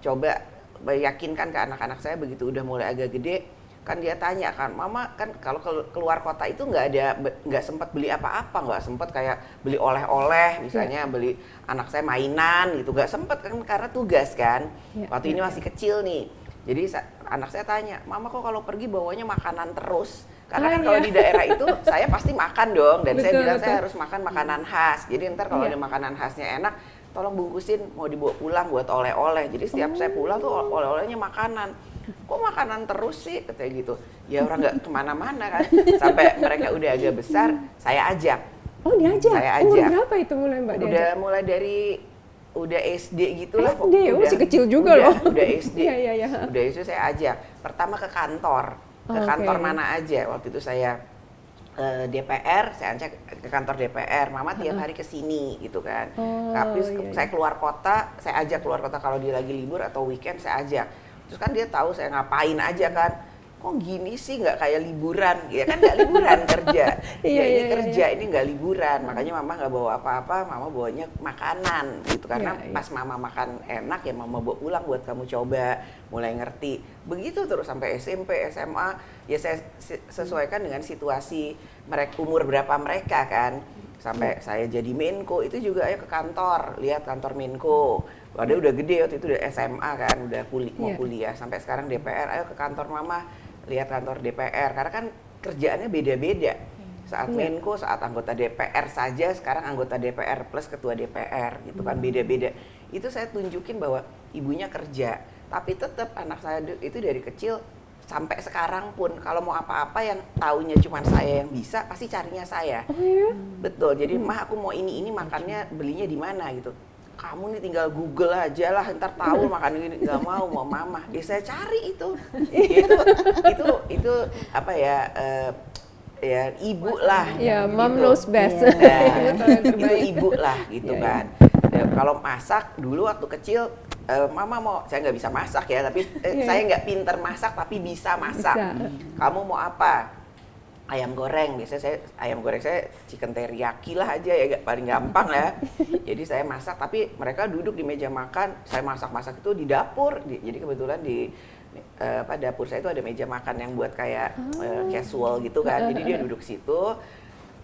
coba meyakinkan ke anak-anak saya begitu udah mulai agak gede. Kan dia tanya kan, mama kan kalau keluar kota itu nggak sempat beli apa-apa, nggak sempat kayak beli oleh-oleh misalnya, beli anak saya mainan gitu, nggak sempat kan karena tugas kan. Waktu ini masih kecil nih, jadi anak saya tanya, mama kok kalau pergi bawanya makanan terus? Karena kan kalau di daerah itu saya pasti makan dong, dan saya bilang saya harus makan makanan khas. Jadi ntar kalau ada makanan khasnya enak, tolong bungkusin mau dibawa pulang buat oleh-oleh. Jadi setiap saya pulang tuh oleh-olehnya makanan. Kok makanan terus sih, katanya gitu. Ya orang nggak kemana-mana kan. Sampai mereka udah agak besar, saya ajak.
Oh diajak?
Saya ajak.
Umur berapa itu mulai Mbak diajak?
Udah mulai dari SD gitu lah.
SD, masih kecil juga loh.
Udah SD.
Iya.
Udah itu saya ajak. Pertama ke kantor. Ke kantor mana aja. Waktu itu saya DPR, saya ajak ke kantor DPR, mama tiap hari ke sini gitu kan. Tapi saya keluar kota, saya ajak keluar kota kalau dia lagi libur atau weekend saya ajak. Terus kan dia tahu saya ngapain aja kan. Kok gini sih, nggak kayak liburan, ya kan nggak liburan kerja. Ini kerja, ini nggak liburan. Makanya mama nggak bawa apa-apa, mama bawanya makanan gitu. Karena pas mama makan enak ya mama bawa pulang buat kamu coba, mulai ngerti. Begitu terus sampai SMP, SMA, ya saya sesuaikan dengan situasi mereka, umur berapa mereka kan. Sampai saya jadi Menko itu juga ayo ke kantor, lihat kantor Menko. Waduh udah gede waktu itu udah SMA kan, udah mau kuliah. Sampai sekarang DPR, ayo ke kantor mama, lihat kantor DPR. Karena kan kerjaannya beda-beda. Saat Menko, saat anggota DPR saja, sekarang anggota DPR plus ketua DPR gitu kan, beda-beda. Itu saya tunjukin bahwa ibunya kerja, tapi tetap anak saya itu dari kecil sampai sekarang pun kalau mau apa-apa yang taunya cuma saya yang bisa, pasti carinya saya. Betul. Jadi mah aku mau ini makannya belinya di mana gitu. Kamu nih tinggal Google aja lah, ntar tahu makan ini. Nggak mau mama. Ya saya cari itu. itu apa ya? Ya ibu lah.
Ya,
gitu.
mom knows best.
Nah, itu ibu lah gitu kan. Ya, kalau masak dulu waktu kecil, mama mau, saya nggak bisa masak ya, tapi saya nggak pinter masak tapi bisa masak. Kamu mau apa? Ayam goreng, biasanya ayam goreng saya chicken teriyaki lah aja ya, paling gampang ya. Jadi saya masak, tapi mereka duduk di meja makan, saya masak itu di dapur. Jadi kebetulan di dapur saya itu ada meja makan yang buat kayak casual gitu kan. Jadi dia duduk situ,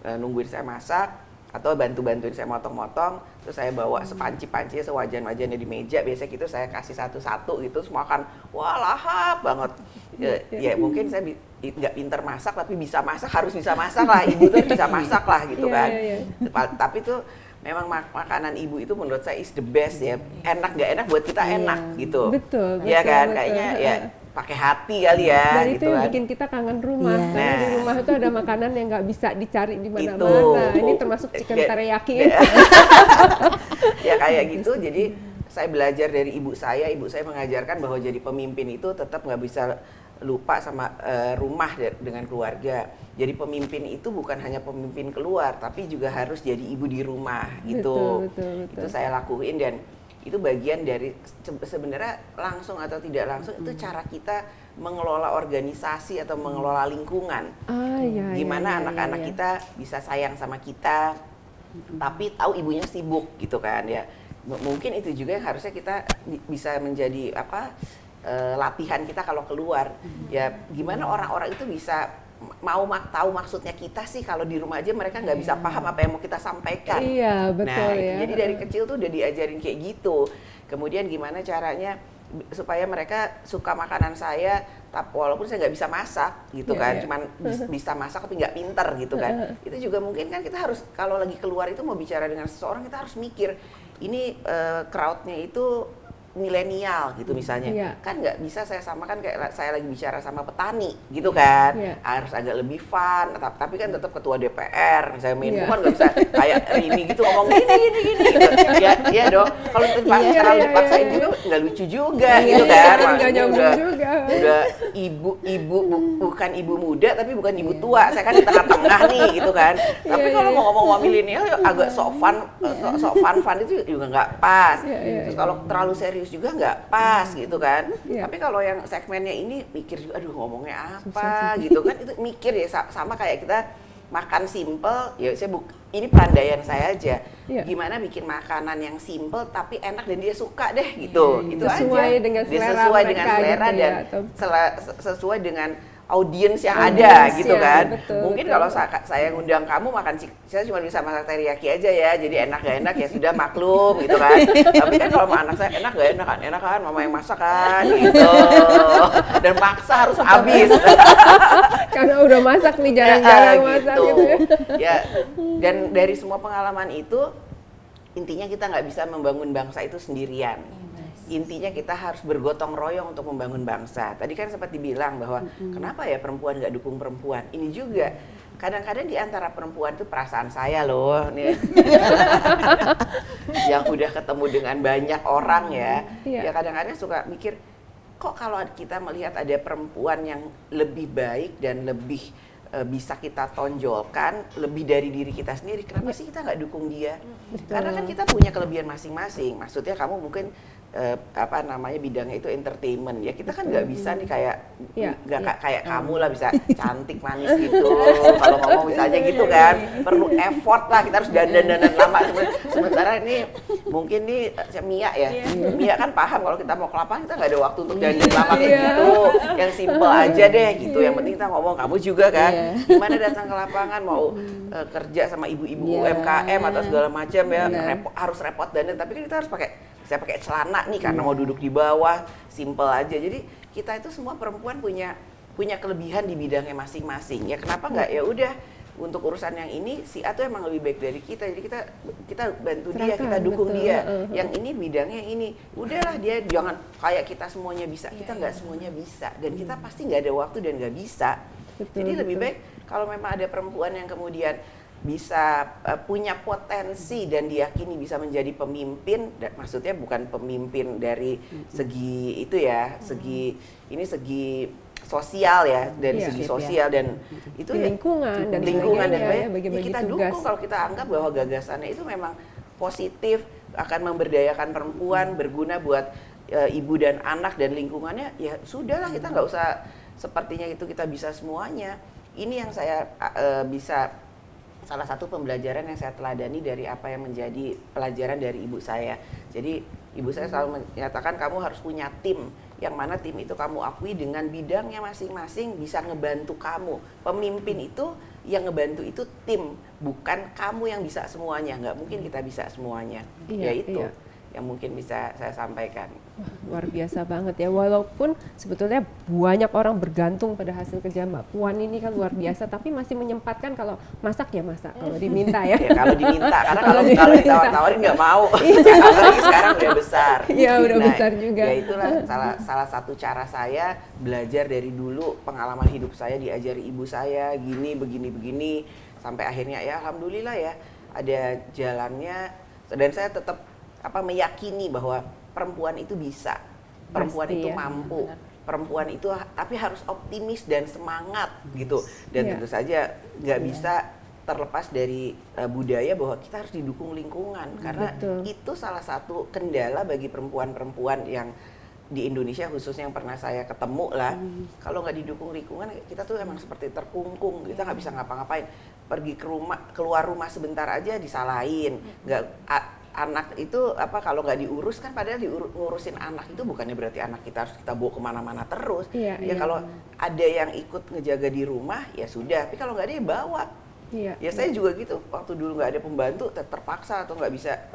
nungguin saya masak atau bantuin saya motong-motong, terus saya bawa sepanci-pancinya, sewajan-wajannya di meja. Biasanya gitu saya kasih satu-satu gitu, semua akan wah lahap banget. Ya mungkin saya nggak pinter masak tapi bisa masak, harus bisa masak lah, ibu tuh bisa masak lah gitu kan. Tapi tuh memang makanan ibu itu menurut saya is the best ya. Enak nggak enak buat kita enak gitu.
Betul.
Iya kan, kayaknya ya pakai hati kali ya.
Dan itu
gitu
yang
kan.
bikin kita kangen rumah. Karena di rumah itu ada makanan yang nggak bisa dicari di mana-mana.
Itu.
Ini termasuk chicken teriyaki.
Ya kayak gitu. Jadi saya belajar dari ibu saya mengajarkan bahwa jadi pemimpin itu tetap nggak bisa lupa sama rumah dengan keluarga. Jadi pemimpin itu bukan hanya pemimpin keluar, tapi juga harus jadi ibu di rumah gitu.
Betul.
Itu saya lakuin dan itu bagian dari sebenarnya langsung atau tidak langsung itu cara kita mengelola organisasi atau mengelola lingkungan. Gimana anak-anak kita bisa sayang sama kita, tapi tahu ibunya sibuk gitu kan ya. Mungkin itu juga yang harusnya kita bisa menjadi latihan kita kalau keluar. Ya gimana orang-orang itu bisa mau tahu maksudnya kita sih kalau di rumah aja mereka nggak bisa paham apa yang mau kita sampaikan.
Iya, betul ya.
Jadi dari kecil tuh udah diajarin kayak gitu. Kemudian gimana caranya supaya mereka suka makanan saya, walaupun saya nggak bisa masak gitu kan, cuman bisa masak tapi nggak pinter gitu kan. Itu juga mungkin kan kita harus kalau lagi keluar itu mau bicara dengan seseorang kita harus mikir ini crowd-nya itu milenial gitu misalnya, kan nggak bisa saya samakan kayak saya lagi bicara sama petani gitu kan, harus agak lebih fun, tapi kan tetap ketua DPR misalnya Menko kan nggak bisa kayak Rini gitu ngomong gini gitu. Ya dong, kalau terlalu dipaksain juga nggak lucu juga gitu kan, udah ibu bukan ibu muda tapi bukan ibu tua, saya kan di tengah-tengah nih gitu kan, tapi kalau mau ngomong milenial agak sok fun itu juga nggak pas, terus kalau terlalu serius juga nggak pas gitu kan. Tapi kalau yang segmennya ini mikir juga, aduh ngomongnya apa gitu kan, itu mikir ya sama kayak kita makan simple. Ya ini perandaian saya aja. Gimana bikin makanan yang simple tapi enak dan dia suka deh gitu. Itu
sesuai
aja.
dengan selera
sesuai dengan selera
gitu
dan sesuai dengan audiens yang ada gitu kan. Mungkin kalau saya ngundang kamu makan, saya cuma bisa masak teriyaki aja ya, jadi enak gak enak ya sudah maklum gitu kan. Tapi kan kalau sama anak saya enak gak enak kan mama yang masak kan gitu, dan maksa harus habis
karena udah masak nih, jarang-jarang masak gitu
ya. Dan dari semua pengalaman itu intinya kita nggak bisa membangun bangsa itu sendirian. Intinya kita harus bergotong royong untuk membangun bangsa. Tadi kan sempat dibilang bahwa kenapa ya perempuan nggak dukung perempuan. Ini juga kadang-kadang di antara perempuan itu perasaan saya loh nih, yang udah ketemu dengan banyak orang ya kadang-kadang suka mikir, kok kalau kita melihat ada perempuan yang lebih baik dan lebih bisa kita tonjolkan lebih dari diri kita sendiri, kenapa sih kita nggak dukung dia? Karena kan kita punya kelebihan masing-masing. Maksudnya kamu mungkin bidangnya itu entertainment ya, kita kan nggak bisa nih kayak kayak kamu lah bisa cantik manis gitu kalau ngomong misalnya gitu kan, perlu effort lah, kita harus dandan lama. Sementara ini mungkin nih Mia Mia kan paham kalau kita mau ke lapangan kita nggak ada waktu untuk dandan lama kayak gitu, yang simple aja deh gitu. Yang penting kita ngomong, kamu juga kan gimana datang ke lapangan mau kerja sama ibu-ibu UMKM atau segala macam ya, harus repot dandan, tapi kan kita harus saya pakai celana nih karena mau duduk di bawah, simple aja. Jadi kita itu semua perempuan punya kelebihan di bidangnya masing-masing. Ya kenapa nggak ya udah untuk urusan yang ini si A tuh emang lebih baik dari kita, jadi kita bantu dia,
Serahkan,
kita dukung
betul.
dia. Yang ini bidangnya ini, udahlah dia jangan kayak kita semuanya bisa, kita nggak semuanya bisa, dan kita pasti nggak ada waktu dan nggak bisa.
Betul,
Jadi lebih
betul.
baik kalau memang ada perempuan yang kemudian bisa punya potensi dan diyakini bisa menjadi pemimpin, maksudnya bukan pemimpin dari segi itu ya, segi sosial ya, dari
Iya.
segi sosial dan itu ya,
Lingkungan dan
lingkungan dan
sebagainya, ya,
ya
bagi-bagi
kita
tugas.
dukung kalau kita anggap bahwa gagasannya itu memang positif, akan memberdayakan perempuan, berguna buat ibu dan anak dan lingkungannya, ya sudahlah, kita nggak usah sepertinya itu kita bisa semuanya. Ini yang saya bisa, salah satu pembelajaran yang saya teladani dari apa yang menjadi pelajaran dari ibu saya. Jadi ibu saya selalu menyatakan kamu harus punya tim, yang mana tim itu kamu akui dengan bidangnya masing-masing bisa ngebantu kamu. Pemimpin itu yang ngebantu itu tim, bukan kamu yang bisa semuanya. Nggak mungkin kita bisa semuanya.
Iya,
Ya itu
iya.
yang mungkin bisa saya sampaikan.
Luar biasa banget ya, walaupun sebetulnya banyak orang bergantung pada hasil kerja Mbak Puan ini kan luar biasa, tapi masih menyempatkan kalau masak ya masak, kalau diminta ya.
Ya kalau diminta, karena
Kalau
kalau
diminta.
ditawar-tawarin nggak mau. Apalagi sekarang udah besar.
Iya, udah besar juga.
Ya itulah salah satu cara saya belajar dari dulu, pengalaman hidup saya diajari ibu saya gini begini sampai akhirnya ya alhamdulillah ya ada jalannya, dan saya tetap meyakini bahwa perempuan itu bisa, perempuan
Pasti
itu
ya.
mampu, perempuan itu tapi harus optimis dan semangat gitu, dan
Iya.
tentu saja nggak bisa terlepas dari budaya bahwa kita harus didukung lingkungan, karena
Betul.
itu salah satu kendala bagi perempuan-perempuan yang di Indonesia khususnya yang pernah saya ketemu lah. Kalau nggak didukung lingkungan, kita tuh emang seperti terkungkung, kita nggak bisa ngapa-ngapain, pergi keluar rumah sebentar aja disalahin, anak itu kalau nggak diurus kan, padahal ngurusin anak itu bukannya berarti anak kita harus kita bawa kemana-mana terus.
Iya,
Ya
iya.
kalau ada yang ikut ngejaga di rumah ya sudah, tapi kalau nggak ada ya bawa.
Iya.
Ya saya juga gitu, waktu dulu nggak ada pembantu terpaksa atau nggak bisa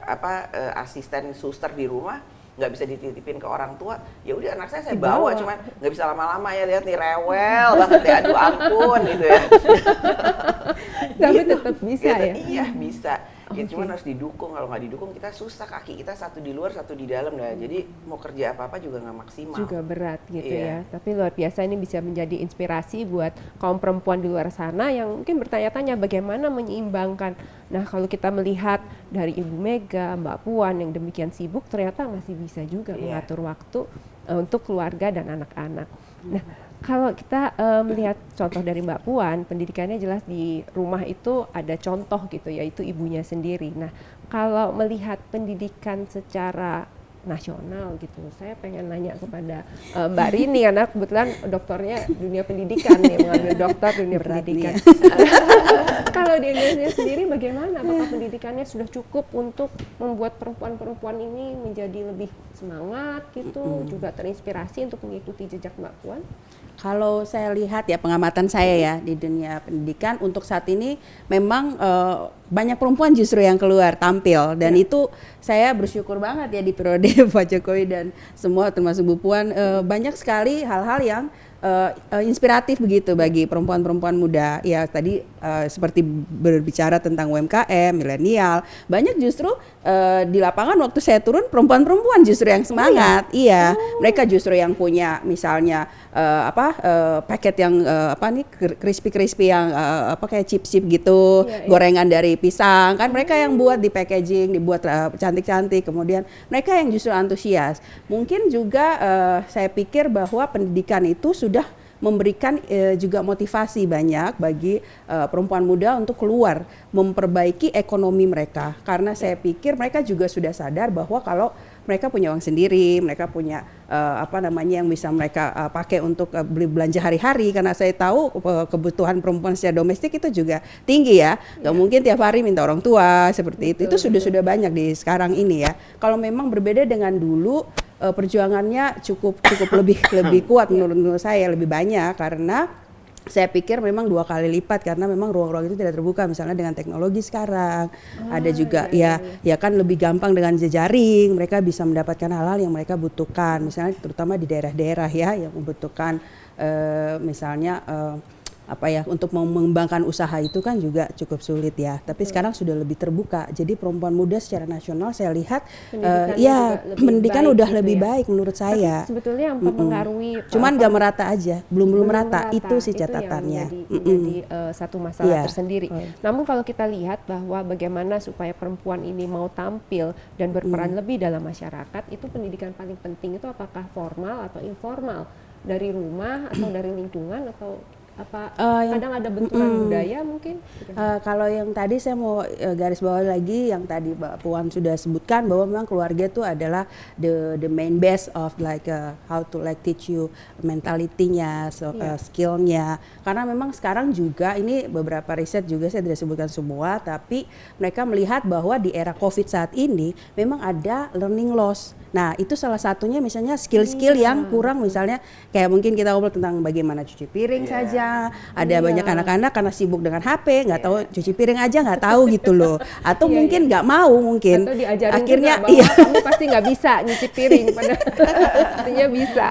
asisten suster di rumah, nggak bisa dititipin ke orang tua, ya udah anak saya bawa, cuman nggak bisa lama-lama ya, lihat nih rewel banget ya, aduh ampun gitu ya.
Tapi tetap bisa ya.
Iya bisa. Ya
Oke.
cuman harus didukung, kalau nggak didukung kita susah, kaki kita satu di luar satu di dalam dah. Jadi mau kerja apa-apa juga nggak maksimal.
Juga berat gitu
Iya.
ya. Tapi luar biasa, ini bisa menjadi inspirasi buat kaum perempuan di luar sana yang mungkin bertanya-tanya bagaimana menyeimbangkan. Nah, kalau kita melihat dari Ibu Mega, Mbak Puan yang demikian sibuk, ternyata masih bisa juga
Iya.
mengatur waktu untuk keluarga dan anak-anak. Nah, kalau kita melihat contoh dari Mbak Puan, pendidikannya jelas di rumah itu ada contoh gitu, yaitu ibunya sendiri. Nah, kalau melihat pendidikan secara nasional gitu, saya pengen nanya kepada Mbak Rini, karena kebetulan doktornya dunia pendidikan nih, mengambil doktor dunia pendidikan. Kalau di Indonesia sendiri bagaimana? Apakah pendidikannya sudah cukup untuk membuat perempuan-perempuan ini menjadi lebih semangat gitu, juga terinspirasi untuk mengikuti jejak Mbak Puan?
Kalau saya lihat ya, pengamatan saya ya di dunia pendidikan untuk saat ini memang banyak perempuan justru yang keluar tampil, dan itu saya bersyukur banget ya di periode Pak Jokowi dan semua termasuk Bu Puan, banyak sekali hal-hal yang inspiratif begitu bagi perempuan-perempuan muda. Ya tadi seperti berbicara tentang UMKM, milenial, banyak justru di lapangan waktu saya turun perempuan-perempuan justru yang semangat. Iya, mereka justru yang punya misalnya paket yang crispy yang kayak chip-chip gitu, gorengan dari pisang, kan mereka yang buat di packaging, dibuat cantik-cantik, kemudian mereka yang justru antusias. Mungkin juga saya pikir bahwa pendidikan itu sudah memberikan juga motivasi banyak bagi perempuan muda untuk keluar memperbaiki ekonomi mereka, karena saya pikir mereka juga sudah sadar bahwa kalau mereka punya uang sendiri, mereka punya yang bisa mereka pakai untuk beli belanja hari-hari, karena saya tahu kebutuhan perempuan secara domestik itu juga tinggi ya, nggak mungkin tiap hari minta orang tua seperti itu sudah banyak di sekarang ini ya. Kalau memang berbeda dengan dulu, perjuangannya cukup lebih kuat menurut saya, lebih banyak, karena saya pikir memang 2 kali lipat, karena memang ruang-ruang itu tidak terbuka, misalnya dengan teknologi sekarang. Ada juga ya kan lebih gampang dengan jejaring, mereka bisa mendapatkan hal-hal yang mereka butuhkan, misalnya terutama di daerah-daerah ya yang membutuhkan misalnya untuk mengembangkan usaha itu kan juga cukup sulit ya. Tapi sekarang sudah lebih terbuka. Jadi perempuan muda secara nasional saya lihat pendidikan udah lebih baik menurut saya.
Sebetulnya yang mempengaruhi
Cuman nggak merata aja, belum merata. Itu sih
Itu yang
catatannya.
menjadi satu masalah
Iya.
tersendiri. Namun kalau kita lihat bahwa bagaimana supaya perempuan ini mau tampil dan berperan lebih dalam masyarakat, itu pendidikan paling penting itu apakah formal atau informal, dari rumah atau dari lingkungan atau apa? Kadang ada benturan budaya mungkin.
Kalau yang tadi saya mau garis bawah lagi yang tadi Mbak Puan sudah sebutkan bahwa memang keluarga itu adalah the main base of how to teach you mentality-nya, skill-nya. Karena memang sekarang juga ini beberapa riset juga saya tidak sebutkan semua, tapi mereka melihat bahwa di era Covid saat ini memang ada learning loss. Nah, itu salah satunya misalnya skill-skill yang kurang, misalnya kayak mungkin kita ngobrol tentang bagaimana cuci piring saja. Ada banyak anak-anak karena sibuk dengan HP, nggak tahu cuci piring aja nggak tahu gitu loh. Atau mungkin nggak mau mungkin.
Atau diajarin
akhirnya
juga bahwa kamu pasti nggak bisa nyuci piring, padahal artinya bisa.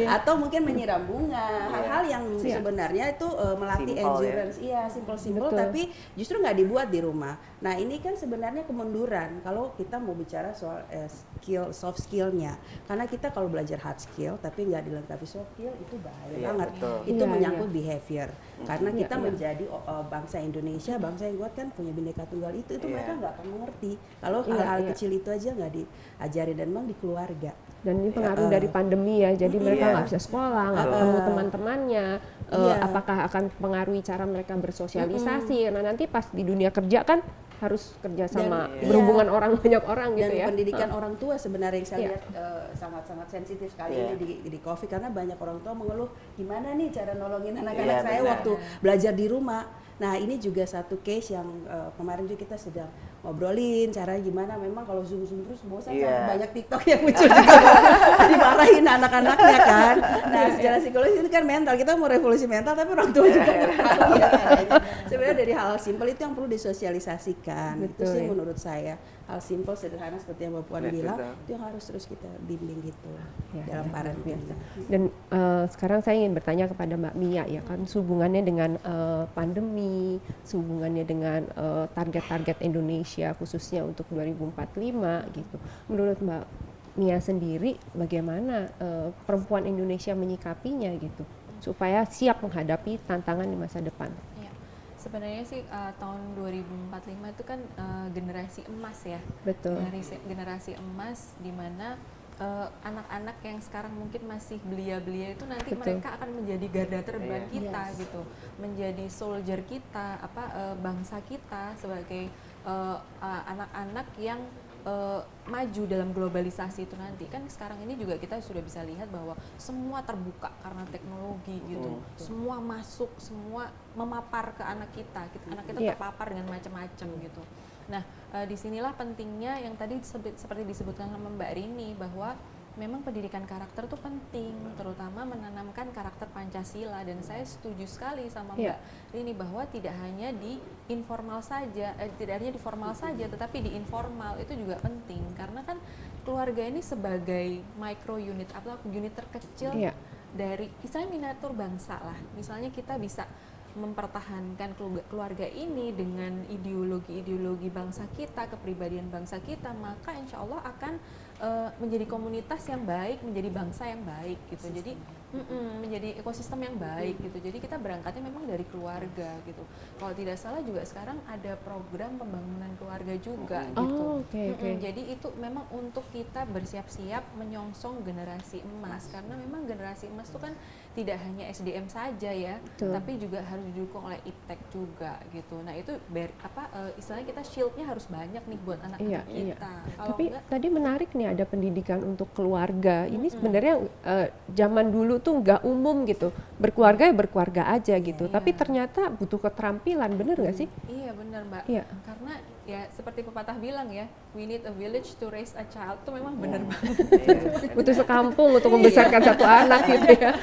Atau mungkin menyiram bunga, hal-hal yang sebenarnya itu melatih
Simple,
endurance. Iya, simple tapi justru nggak dibuat di rumah. Nah, ini kan sebenarnya kemunduran kalau kita mau bicara soal soft skill-nya. Karena kita kalau belajar hard skill tapi nggak dilengkapi soft skill itu bahaya banget.
Betul.
Itu
Iya,
menyangkut behavior. Karena kita
Iya.
menjadi bangsa Indonesia, bangsa yang kuat kan punya Bhinneka Tunggal itu
Iya.
mereka nggak akan mengerti. Kalau
Iya,
hal-hal
iya.
kecil itu aja nggak diajari dan memang di keluarga.
Dan ini pengaruh dari pandemi ya, jadi mereka nggak bisa sekolah, nggak ketemu teman-temannya. Apakah akan mempengaruhi cara mereka bersosialisasi? Karena nanti pas di dunia kerja kan harus kerja sama,
Dan,
berhubungan banyak orang gitu
dan
ya.
pendidikan orang tua sebenarnya yang saya
Iya.
lihat sangat-sangat sensitif sekali
Iya.
ini di COVID karena banyak orang tua mengeluh gimana nih cara nolongin anak-anak
Iya,
saya
benar.
waktu belajar di rumah. Nah, ini juga satu case yang kemarin juga kita sedang ngobrolin caranya gimana. Memang kalau zoom terus bosan
Iya.
sama banyak TikTok yang muncul juga dimarahin anak-anaknya kan. Nah, secara psikologis itu kan mental, kita mau revolusi mental tapi orang tua juga nggak tahu ya caranya. Sebenarnya dari hal simpel itu yang perlu disosialisasikan. Itu
Betul,
sih
ya.
menurut saya hal simpel sederhana seperti yang Mbak Puan bilang
Betul.
itu yang harus terus kita bimbing gitu
Ya,
dalam
ya,
parenting.
Dan sekarang saya ingin bertanya kepada Mbak Mia ya kan, hubungannya dengan pandemi, hubungannya dengan target-target Indonesia khususnya untuk 2045 gitu. Menurut Mbak Mia sendiri bagaimana perempuan Indonesia menyikapinya gitu supaya siap menghadapi tantangan di masa depan?
Iya. Sebenarnya sih tahun 2045 itu kan generasi emas ya.
Betul.
Generasi emas di mana anak-anak yang sekarang mungkin masih belia-belia itu nanti
Betul.
mereka akan menjadi garda terdepan
Iya.
kita gitu, menjadi soldier kita, bangsa kita sebagai anak-anak yang maju dalam globalisasi itu nanti. Kan sekarang ini juga kita sudah bisa lihat bahwa semua terbuka karena teknologi gitu, semua masuk, semua memapar ke anak kita anak kita
Iya.
terpapar dengan macam-macam gitu. Nah, disinilah pentingnya yang tadi seperti disebutkan sama Mbak Rini bahwa memang pendidikan karakter itu penting, terutama menanamkan karakter Pancasila, dan saya setuju sekali sama
Iya.
Mbak Rini bahwa tidak hanya di informal saja, tidak hanya di formal saja, tetapi di informal itu juga penting karena kan keluarga ini sebagai micro unit atau unit terkecil
Iya.
dari misalnya miniatur bangsa lah. Misalnya kita bisa mempertahankan keluarga ini dengan ideologi bangsa kita, kepribadian bangsa kita, maka insya Allah akan menjadi komunitas yang baik, menjadi bangsa yang baik gitu. Jadi menjadi ekosistem yang baik gitu. Jadi kita berangkatnya memang dari keluarga gitu. Kalau tidak salah juga sekarang ada program pembangunan keluarga juga gitu.
Oh, oke.
Jadi itu memang untuk kita bersiap-siap menyongsong generasi emas, karena memang generasi emas itu kan tidak hanya SDM saja ya,
Betul.
tapi juga harus didukung oleh iptek juga gitu. Nah itu istilahnya kita shieldnya harus banyak nih buat anak-anak
Iya.
kita. Kalau
Tapi
enggak,
tadi menarik nih ada pendidikan untuk keluarga. Ini sebenarnya zaman dulu tuh nggak umum gitu. Berkeluarga ya berkeluarga aja gitu. Tapi ternyata butuh keterampilan, bener nggak sih?
iya benar Mbak.
Iya.
Karena ya seperti pepatah bilang ya, we need a village to raise a child, itu memang benar banget.
Butuh sekampung untuk membesarkan satu anak gitu ya.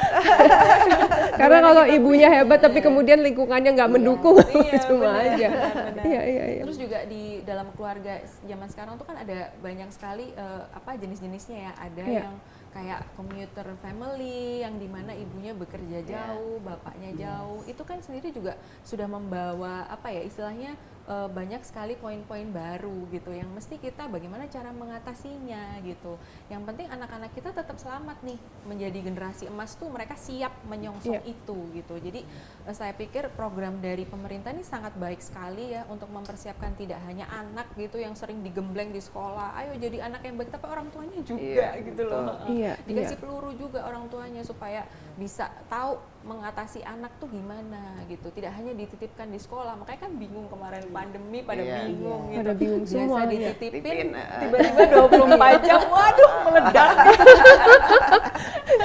Karena kalau ibunya hebat tapi kemudian lingkungannya nggak mendukung, cuma
benar,
aja.
benar.
Iya.
Terus juga di dalam keluarga zaman sekarang tuh kan ada banyak sekali jenis-jenisnya ya. Ada
Iya.
yang kayak commuter family yang dimana ibunya bekerja jauh, bapaknya jauh. Itu kan sendiri juga sudah membawa istilahnya banyak sekali poin-poin baru gitu yang mesti kita bagaimana cara mengatasinya gitu. Yang penting anak-anak kita tetap selamat nih, menjadi generasi emas tuh mereka siap menyongsong itu gitu. Jadi saya pikir program dari pemerintah ini sangat baik sekali ya untuk mempersiapkan tidak hanya anak gitu yang sering digembleng di sekolah, ayo jadi anak yang baik, tapi orang tuanya juga gitu loh.
Iya,
Dikasih peluru juga orang tuanya supaya bisa tahu mengatasi anak tuh gimana gitu. Tidak hanya dititipkan di sekolah, makanya kan bingung kemarin pandemi pada bingung gitu.
Pada bingung semua,
Biasa
iya.
dititipin, tiba-tiba 24 jam, waduh meledak.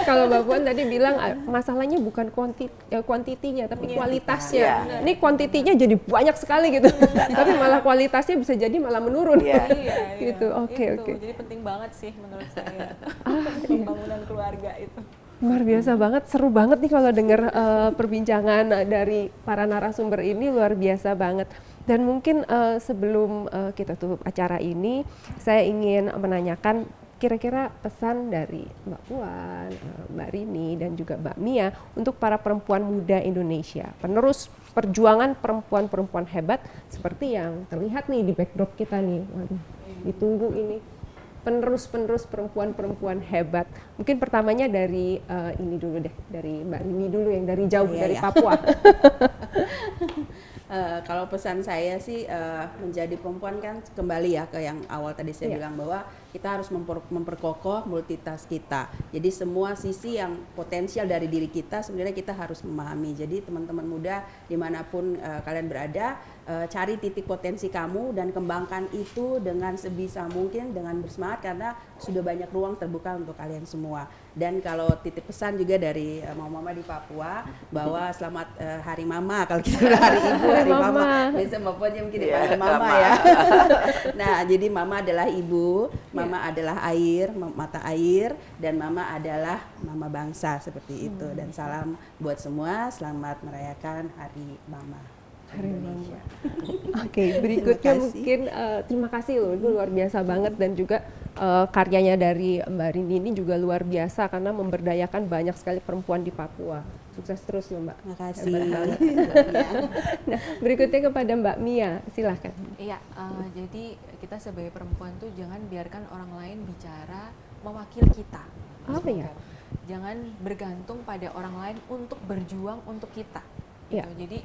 Kalau Mbak Puan tadi bilang masalahnya bukan kuantitinya tapi kualitasnya. Ini kuantitinya jadi banyak sekali gitu. Tapi malah kualitasnya bisa jadi malah menurun.
Iya,
Gitu. Oke.
Jadi penting banget sih menurut saya pembangunan keluarga itu.
Luar biasa banget, seru banget nih kalau dengar perbincangan dari para narasumber ini, luar biasa banget. Dan mungkin sebelum kita tutup acara ini, saya ingin menanyakan kira-kira pesan dari Mbak Puan, Mbak Rini, dan juga Mbak Mia untuk para perempuan muda Indonesia, penerus perjuangan perempuan-perempuan hebat seperti yang terlihat nih di backdrop kita nih. Waduh, ditunggu ini. Penerus perempuan-perempuan hebat. Mungkin pertamanya dari ini dulu deh, dari Mbak Rini dulu yang dari jauh, dari Papua.
Kalau pesan saya sih menjadi perempuan kan kembali ya ke yang awal tadi saya bilang bahwa kita harus memperkokoh multitask kita. Jadi semua sisi yang potensial dari diri kita sebenarnya kita harus memahami. Jadi teman-teman muda dimanapun kalian berada, cari titik potensi kamu dan kembangkan itu dengan sebisa mungkin dengan bersemangat karena sudah banyak ruang terbuka untuk kalian semua. Dan kalau titip pesan juga dari mama-mama di Papua bahwa selamat Hari Mama, kalau kita bilang Hari Ibu, Hari Mama. Biasa Mbak Puan mungkin dipanggil Mama ya. Nah, jadi Mama adalah ibu, Mama adalah air, mata air, dan Mama adalah Mama bangsa seperti itu. Dan salam buat semua, selamat merayakan Hari Mama. Indonesia.
Oke, berikutnya mungkin terima kasih loh, itu luar biasa banget dan juga karyanya dari Mbak Rini ini juga luar biasa karena memberdayakan banyak sekali perempuan di Papua. Sukses terus loh Mbak.
Terima kasih.
Nah, berikutnya kepada Mbak Mia, silahkan.
Iya, jadi kita sebagai perempuan tuh jangan biarkan orang lain bicara mewakili kita.
Apa ya?
Jangan bergantung pada orang lain untuk berjuang untuk kita. Gitu.
Iya.
Jadi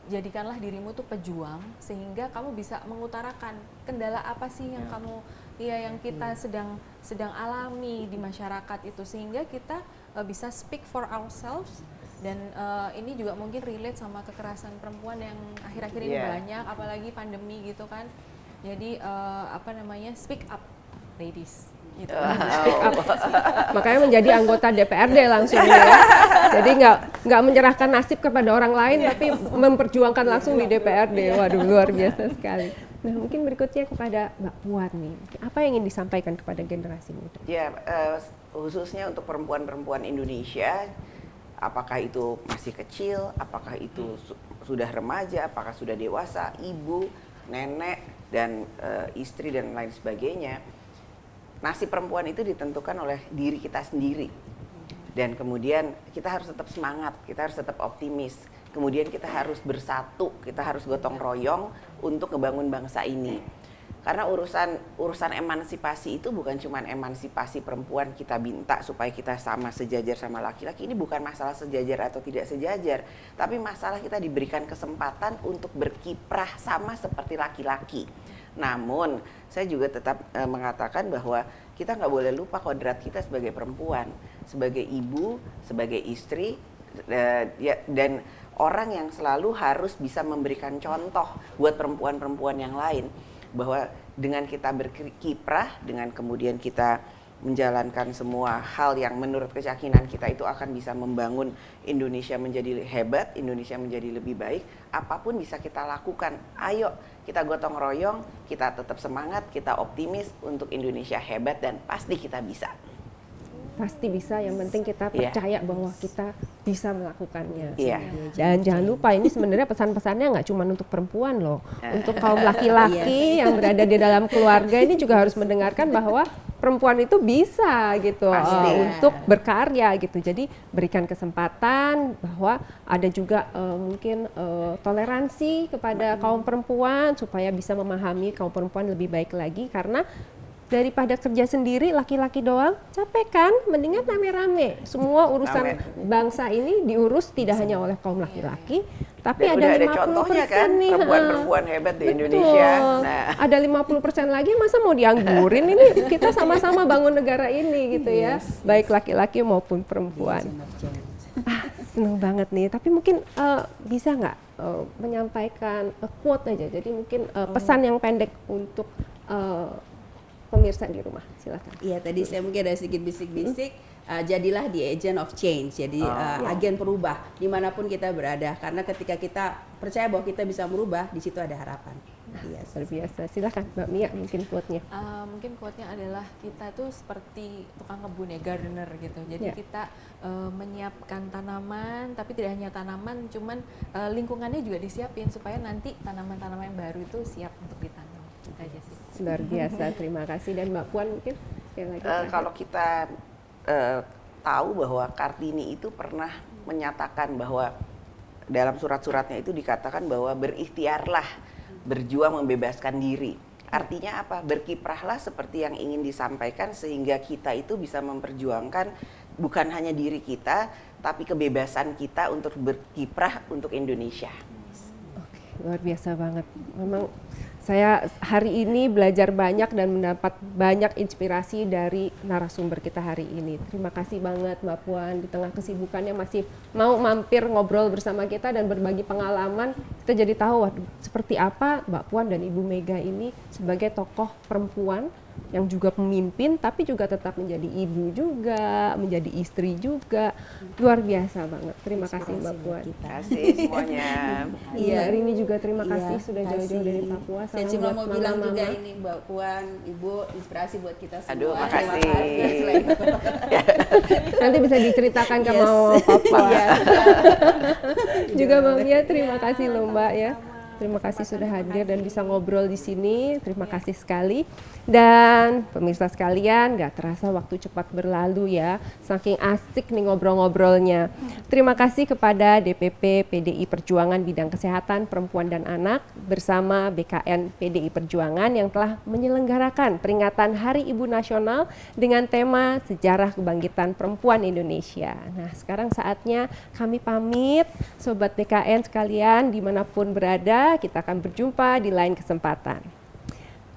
jadikanlah dirimu tuh pejuang sehingga kamu bisa mengutarakan kendala apa sih yang kamu yang kita sedang alami di masyarakat itu sehingga kita bisa speak for ourselves. Dan ini juga mungkin relate sama kekerasan perempuan yang akhir-akhir ini banyak, apalagi pandemi gitu kan. Jadi speak up ladies gitu.
Speak up. Makanya menjadi anggota DPRD langsung ya. Jadi nggak menyerahkan nasib kepada orang lain tapi memperjuangkan langsung di DPRD. Waduh, luar biasa sekali. Nah, mungkin berikutnya kepada Mbak Puan nih. Apa yang ingin disampaikan kepada generasi muda?
Ya, khususnya untuk perempuan-perempuan Indonesia, apakah itu masih kecil, apakah itu sudah remaja, apakah sudah dewasa, ibu, nenek, dan istri dan lain sebagainya. Nasib perempuan itu ditentukan oleh diri kita sendiri. Dan kemudian kita harus tetap semangat, kita harus tetap optimis. Kemudian kita harus bersatu, kita harus gotong royong untuk ngebangun bangsa ini. Karena urusan emansipasi itu bukan cuma emansipasi perempuan kita minta supaya kita sama sejajar sama laki-laki. Ini bukan masalah sejajar atau tidak sejajar, tapi masalah kita diberikan kesempatan untuk berkiprah sama seperti laki-laki. Namun saya juga tetap mengatakan bahwa kita nggak boleh lupa kodrat kita sebagai perempuan, sebagai ibu, sebagai istri, dan orang yang selalu harus bisa memberikan contoh buat perempuan-perempuan yang lain. Bahwa dengan kita berkiprah, dengan kemudian kita menjalankan semua hal yang menurut keyakinan kita itu akan bisa membangun Indonesia menjadi hebat, Indonesia menjadi lebih baik, apapun bisa kita lakukan. Ayo kita gotong royong, kita tetap semangat, kita optimis untuk Indonesia hebat dan pasti kita bisa.
Pasti bisa, yang penting kita
Iya.
percaya bahwa kita bisa melakukannya.
Iya.
Dan jangan lupa ini sebenarnya pesan-pesannya nggak cuma untuk perempuan loh, untuk kaum laki-laki yang berada di dalam keluarga ini juga harus mendengarkan bahwa perempuan itu bisa gitu
Pasti.
untuk berkarya gitu. Jadi berikan kesempatan bahwa ada juga mungkin toleransi kepada kaum perempuan supaya bisa memahami kaum perempuan lebih baik lagi, karena daripada kerja sendiri laki-laki doang capek kan, mendingan rame-rame semua urusan bangsa ini diurus tidak hanya oleh kaum laki-laki tapi
Dan
ada
udah ada
50%
contohnya kan,
nih,
perempuan-perempuan hebat di
Betul.
Indonesia. Nah,
Ada 50% lagi, masa mau dianggurin? Ini kita sama-sama bangun negara ini gitu ya, baik laki-laki maupun perempuan. Seneng banget nih, tapi mungkin bisa nggak menyampaikan quote aja, jadi mungkin pesan yang pendek untuk pemirsa di rumah, silakan.
Iya, tadi saya mungkin ada sedikit bisik-bisik, jadilah the agent of change, jadi agen perubah dimanapun kita berada, karena ketika kita percaya bahwa kita bisa merubah, di situ ada harapan. Yes.
Luar biasa, silakan Mbak Mia mungkin quote-nya.
Mungkin quote-nya adalah kita tuh seperti tukang kebun ya, gardener gitu. Jadi
Ya.
kita menyiapkan tanaman, tapi tidak hanya tanaman, cuman lingkungannya juga disiapin supaya nanti tanaman-tanaman yang baru itu siap untuk ditanam. Itu aja sih.
Luar biasa, terima kasih. Dan Mbak Puan mungkin sekali lagi.
kalau kita tahu bahwa Kartini itu pernah menyatakan bahwa dalam surat-suratnya itu dikatakan bahwa berikhtiarlah, berjuang membebaskan diri. Artinya apa? Berkiprahlah seperti yang ingin disampaikan sehingga kita itu bisa memperjuangkan bukan hanya diri kita, tapi kebebasan kita untuk berkiprah untuk Indonesia.
Luar biasa banget. Memang saya hari ini belajar banyak dan mendapat banyak inspirasi dari narasumber kita hari ini. Terima kasih banget Mbak Puan, di tengah kesibukannya masih mau mampir ngobrol bersama kita dan berbagi pengalaman. Kita jadi tahu waduh, seperti apa Mbak Puan dan Ibu Mega ini sebagai tokoh perempuan yang juga pemimpin tapi juga tetap menjadi ibu juga, menjadi istri juga. Luar biasa banget. Terima kasih Mbak Puan.
Terima kasih semuanya.
Iya, hari ini juga terima kasih
Iya,
sudah jauh-jauh dari Papua.
Saya
Salam
cuma
buat
mau bilang juga
mama-mama.
ini Mbak Puan, Ibu, inspirasi buat kita semua.
Aduh,
Terima
makasih.
Nanti bisa diceritakan ke
Yes.
mama papa.
Iya.
Juga Mbak Mia, terima kasih loh Mbak ya. Terima kasih sudah hadir dan bisa ngobrol di sini. Terima kasih sekali. Dan pemirsa sekalian, gak terasa waktu cepat berlalu ya. Saking asik nih ngobrol-ngobrolnya. Terima kasih kepada DPP PDI Perjuangan Bidang Kesehatan Perempuan dan Anak bersama BKN PDI Perjuangan yang telah menyelenggarakan peringatan Hari Ibu Nasional dengan tema Sejarah Kebangkitan Perempuan Indonesia. Nah, sekarang saatnya kami pamit, Sobat BKN sekalian dimanapun berada, kita akan berjumpa di lain kesempatan.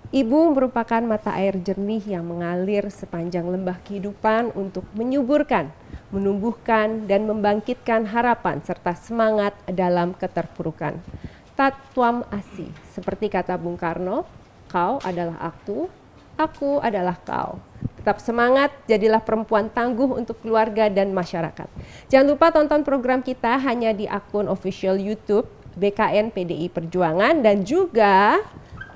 Ibu merupakan mata air jernih yang mengalir sepanjang lembah kehidupan untuk menyuburkan, menumbuhkan, dan membangkitkan harapan serta semangat dalam keterpurukan. Tatwam asi, seperti kata Bung Karno, kau adalah aku adalah kau. Tetap semangat, jadilah perempuan tangguh untuk keluarga dan masyarakat. Jangan lupa tonton program kita hanya di akun official YouTube BKN PDI Perjuangan dan juga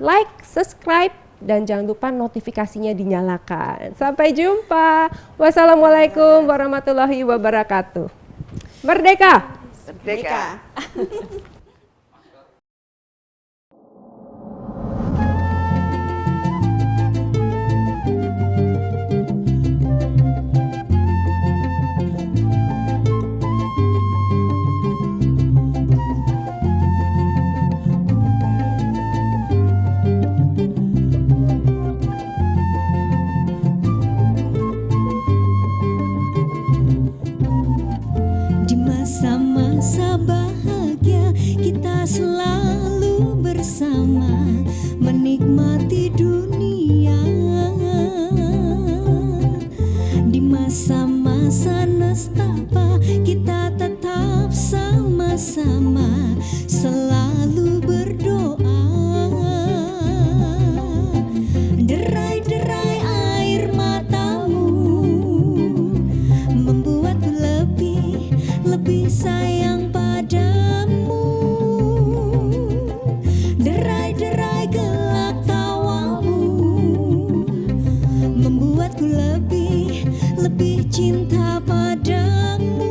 like, subscribe, dan jangan lupa notifikasinya dinyalakan. Sampai jumpa. Wassalamualaikum warahmatullahi wabarakatuh. Merdeka!
Merdeka.
Di masa-masa bahagia cinta padamu.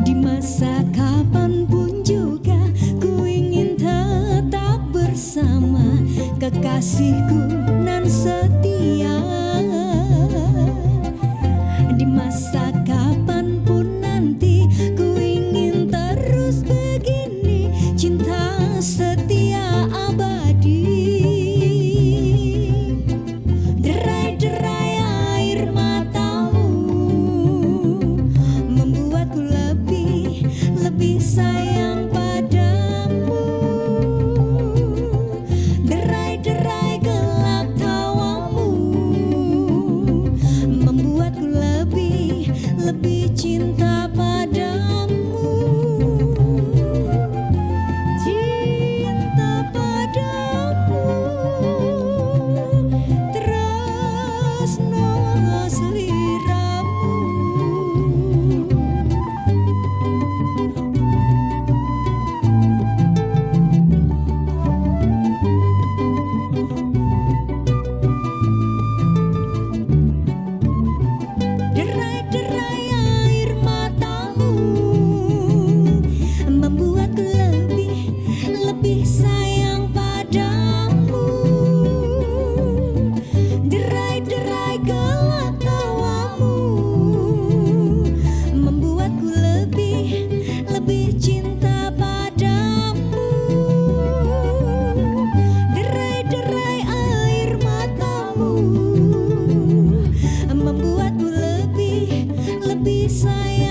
Di masa kapanpun juga ku ingin tetap bersama kekasihku nan setia. Di masa kapanpun nanti ku ingin terus begini, cinta setia abadi. Derai-derai air matamu membuatku lebih sayang padamu. Derai-derai gelak tawamu membuatku lebih cinta padamu. Cinta padamu, tresno sliramu. Derai-derai air matamu membuatku lebih sayang padamu. Derai-derai gelak tawamu membuatku lebih cinta padamu. Derai-derai air matamu membuatku lebih sayang